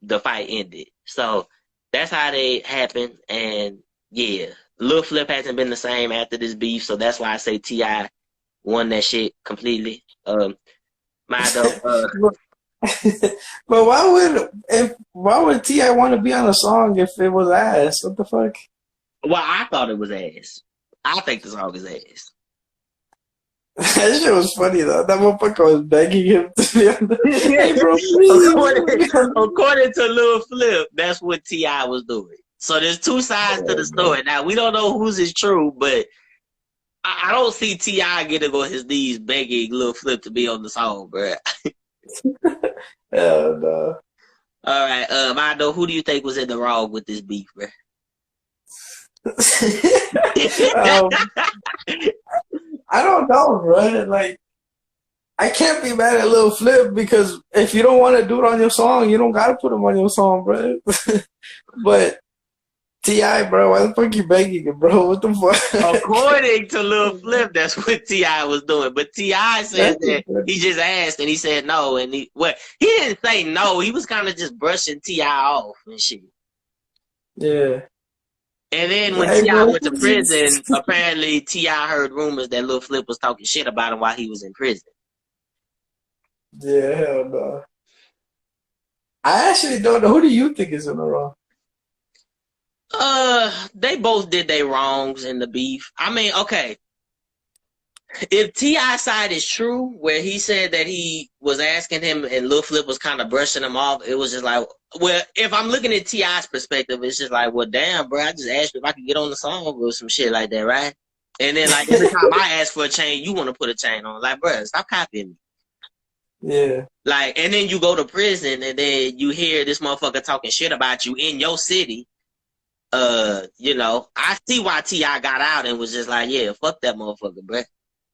the fight ended. So that's how they happened, and yeah, Lil Flip hasn't been the same after this beef, so that's why I say T.I. won that shit completely. My though, but, but why would Ti want to be on a song if it was ass? What the fuck? well, I thought it was ass. I think the song is ass. That shit was funny though. That motherfucker was begging him to be on the. Hey, bro, according, please. according to Lil Flip, that's what T.I. was doing. So there's two sides to the story. Now we don't know whose is true, but I don't see T.I. getting on his knees begging Lil Flip to be on the song, bro. Hell no. All right, I know who do you think was in the wrong with this beef, bro? um, I don't know, bro. Like, I can't be mad at Lil Flip because if you don't want to do it on your song, you don't gotta put him on your song, bro. But Ti, bro, why the fuck you begging it, bro? What the fuck? According to Lil Flip, that's what T.I. was doing. But T.I. says that he just asked and he said no, and he didn't say no. He was kind of just brushing T.I. off and shit. Yeah. And then when Hey, T.I. bro, went to prison, apparently T.I. heard rumors that Lil Flip was talking shit about him while he was in prison. yeah, hell no. I actually don't know. Who do you think is in the wrong? They both did their wrongs in the beef. I mean, okay, if T.I. side is true, where he said that he was asking him and Lil Flip was kind of brushing him off, it was just like, well, if I'm looking at T.I.'s perspective, it's just like, well, damn, bro, I just asked you if I could get on the song or some shit like that, right? And then, like, every time I ask for a chain, you want to put a chain on. Like, bro, stop copying me. Yeah. Like, and then you go to prison and then you hear this motherfucker talking shit about you in your city. I see why T.I. got out and was just like, yeah, fuck that motherfucker, bro.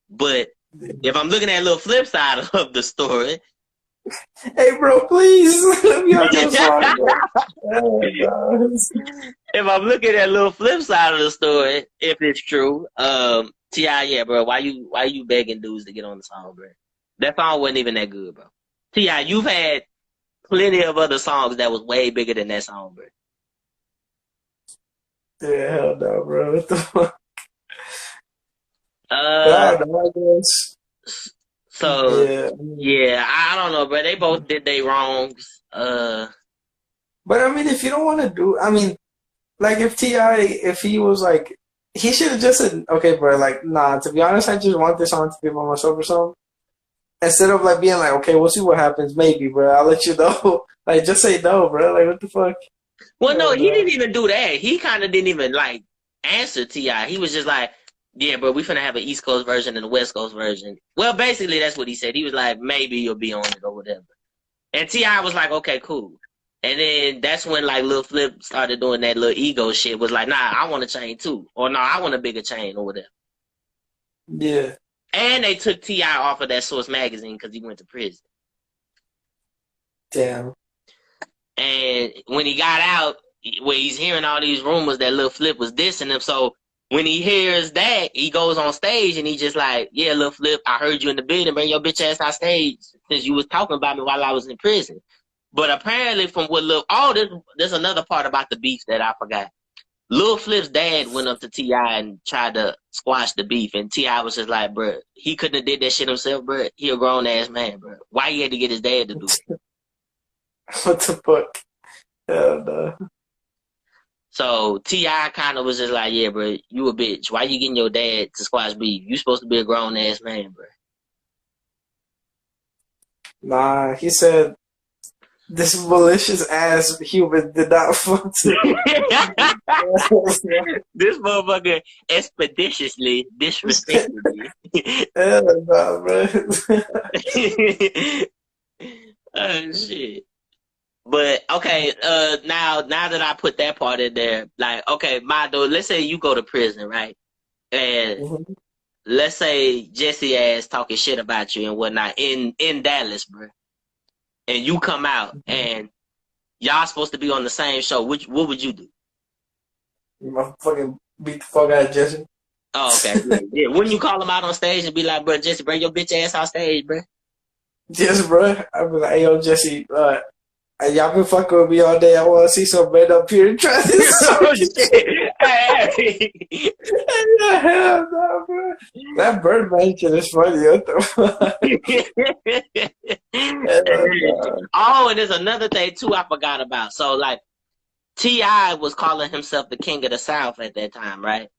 But if I'm looking at a little flip side of the story, Hey, bro, please let me on your song, bro. Oh, if I'm looking at a little flip side of the story, if it's true, T.I., yeah, bro, why you begging dudes to get on the song, bro? That song wasn't even that good, bro. T.I., you've had plenty of other songs that was way bigger than that song, bro. yeah, hell no, bro. What the fuck? Uh, I don't know, I guess. so Yeah. yeah, I don't know, bro. They both did their wrongs. But I mean, if you don't want to do, I mean, like if Ti, if he was like, he should have just said, okay, bro, like, nah. To be honest, I just want this song to be by myself or something. Instead of like being like, okay, we'll see what happens, maybe, bro. I'll let you know. Like, just say no, bro. Like, what the fuck? Well, no, Hell he no. didn't even do that. He kind of didn't even like answer T.I. He was just like, "Yeah, bro, we finna have an East Coast version and a West Coast version." Well, basically, that's what he said. He was like, "Maybe you'll be on it or whatever." And T.I. was like, "Okay, cool." And then that's when like Lil Flip started doing that little ego shit. Was like, "Nah, I want a chain too," or "No, I want a bigger chain," or whatever. Yeah. And they took T.I. off of that Source magazine because he went to prison. Damn. And when he got out, where he's hearing all these rumors that Lil Flip was dissing him, so when he hears that, he goes on stage and he just like, yeah, Lil Flip, I heard you in the building, bring your bitch ass on stage since you was talking about me while I was in prison. But apparently, from what there's another part about the beef that I forgot. Lil Flip's dad went up to T.I. and tried to squash the beef, and T.I. was just like, bro, he couldn't have did that shit himself, bro. He a grown ass man, bro. Why he had to get his dad to do it? What the fuck? Hell no. So T.I. kind of was just like, yeah, bro, you a bitch. Why you getting your dad to squash beef? You supposed to be a grown ass man, bro. Nah, he said this malicious ass human did not want to. This motherfucker expeditiously disrespected me. Hell nah, bro. Oh shit. But okay, now that I put that part in there, like, okay, Mado, let's say you go to prison, right? And Mhm. let's say Jesse ass talking shit about you and whatnot in Dallas, bro. And you come out and y'all supposed to be on the same show. What would you do? My fucking beat the fuck out of Jesse. Oh, okay, yeah, yeah. Wouldn't you call him out on stage and be like, bro, Jesse, bring your bitch ass on stage, bro? Yes, bro. I be like, hey, yo, Jesse, y'all been fucking with me all day. I want to see some men up here and try this. Oh shit! Hey. Hell no, bro. That bird mention is funny. What the fuck? Hell no. Oh, and there's another thing too I forgot about. So like T.I. was calling himself the king of the South at that time, right?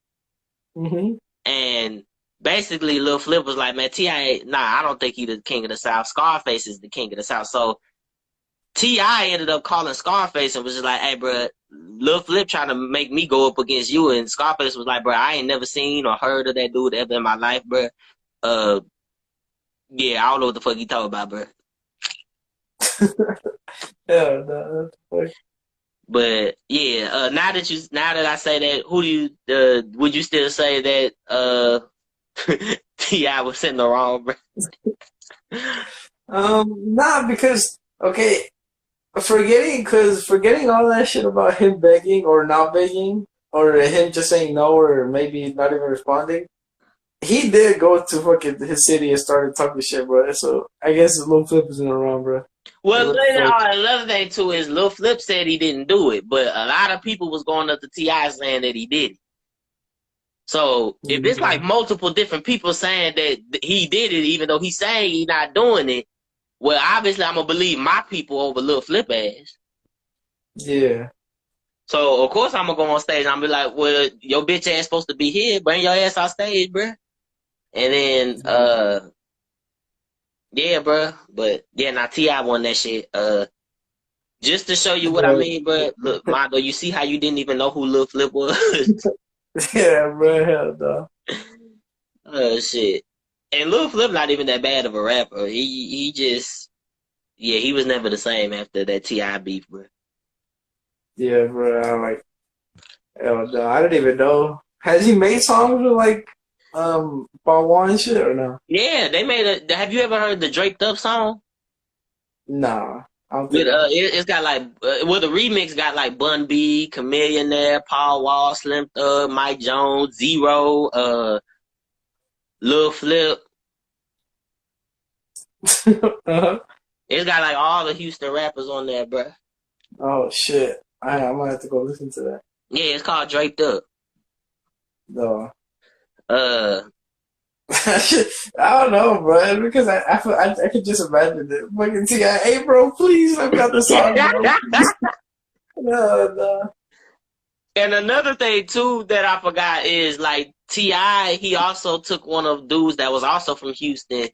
Mm-hmm. And basically Lil Flip was like, man, T.I. nah, I don't think he's the king of the South. Scarface is the king of the South. So T.I. ended up calling Scarface and was just like, hey, bro, Lil Flip trying to make me go up against you. And Scarface was like, bro, I ain't never seen or heard of that dude ever in my life, bro. Yeah, I don't know what the fuck you talking about, bro. Hell no. But yeah, now that I say that, who do you would you still say that T.I. was in the wrong, bro? Nah, because okay, forgetting all that shit about him begging or not begging, or him just saying no, or maybe not even responding. He did go to fucking his city and started talking shit, bro. So I guess Lil Flip is in the wrong, bro. Like, Well, what the fuck? another thing too is Lil Flip said he didn't do it, but a lot of people was going up to T.I. saying that he did it. So if it's like multiple different people saying that he did it, even though he's saying he's not doing it, well, obviously I'm gonna believe my people over Lil Flip ass. Yeah. So of course I'm gonna go on stage and I'm be like, well, your bitch ass supposed to be here, bring your ass on stage, bruh. And then yeah, bruh. But yeah, now T.I. won that shit. Just to show you what I mean, bruh. Look, Mondo, you see how you didn't even know who Lil Flip was? Yeah, bro. Hell no. Oh shit. And Lil Flip not even that bad of a rapper. He just yeah, he was never the same after that T.I. beef, bro. Yeah, bro. I'm like, hell no. I didn't even know. Has he made songs with like Paul and shit or no? Yeah, they made a. Have you ever heard the Draped Up song? Nah, I don't With think so. it's got like well, the remix got like Bun B, Chameleon there, Paul Wall, Slim Thug, Mike Jones, Zero, Lil Flip. Uh-huh. It's got like all the Houston rappers on there, bro. Oh shit. I'm gonna have to go listen to that. Yeah, it's called Draped Up. No. Uh, I don't know, bro. Because I could just imagine it. Fucking T.I. Hey, bro, please, I've got the song, bro. No, no. and another thing too that I forgot is like T.I. He also took one of the dudes that was also from Houston.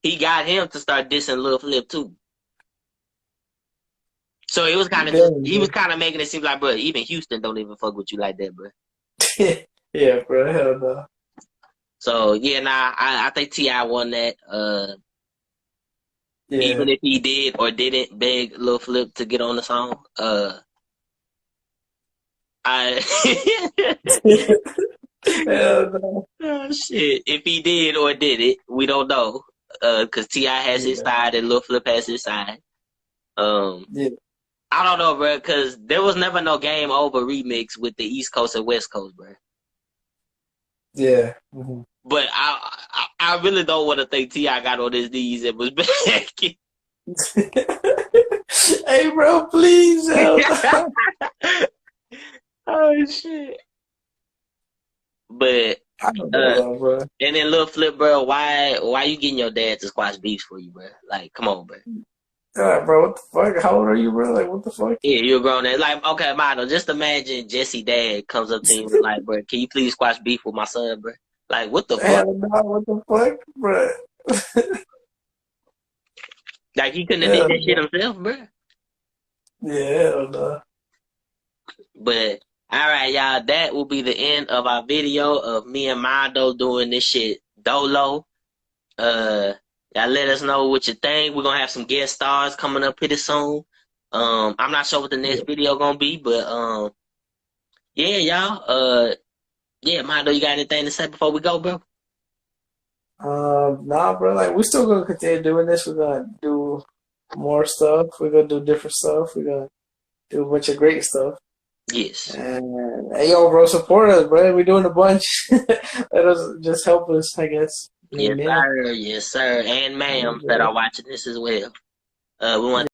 He got him to start dissing Lil Flip too. So it was kind of just Damn, he was kind of making it seem like, bro, even Houston don't even fuck with you like that, bro. yeah, bro. Hell no. So yeah, nah, I think T.I. won that. Yeah. Even if he did or didn't beg Lil Flip to get on the song, I Hell no. oh, shit. If he did or did it, we don't know. Cause T.I. has his Yeah. side and Lil Flip has his side. Yeah. I don't know, bro, cause there was never no Game Over remix with the East Coast and West Coast, bro. Yeah. Mm-hmm. But I really don't want to think T.I. got on his knees and was begging. Hey, bro, please help. Oh shit! But I don't know, bro. and then Lil Flip, bro, why you getting your dad to squash beefs for you, bro? Like, come on, bro. Bro, what the fuck? How old are you, bro? Like, what the fuck? Yeah, you're grown. Like, okay, Mano, just imagine Jesse dad comes up to you and be like, bro, can you please squash beef with my son, bro? Like, what the fuck? Hell no, what the fuck, bro? Like, he couldn't have did Hell that shit no. himself, bro. Yeah, hell no. But all right, y'all, that will be the end of our video of me and Mondo doing this shit dolo. Uh, y'all let us know what you think. We're gonna have some guest stars coming up pretty soon. I'm not sure what the next video gonna be, but yeah, y'all. Yeah, Mondo, you got anything to say before we go, bro? Nah, bro. Like, we still gonna continue doing this. We're gonna do more stuff. We're gonna do different stuff. We're gonna do a bunch of great stuff. Yes. And hey, yo, bro, support us, bro. We're doing a bunch. Let us just help us, I guess. Yes, Yeah. sir. Yes, sir. And ma'am that are watching this as well. We want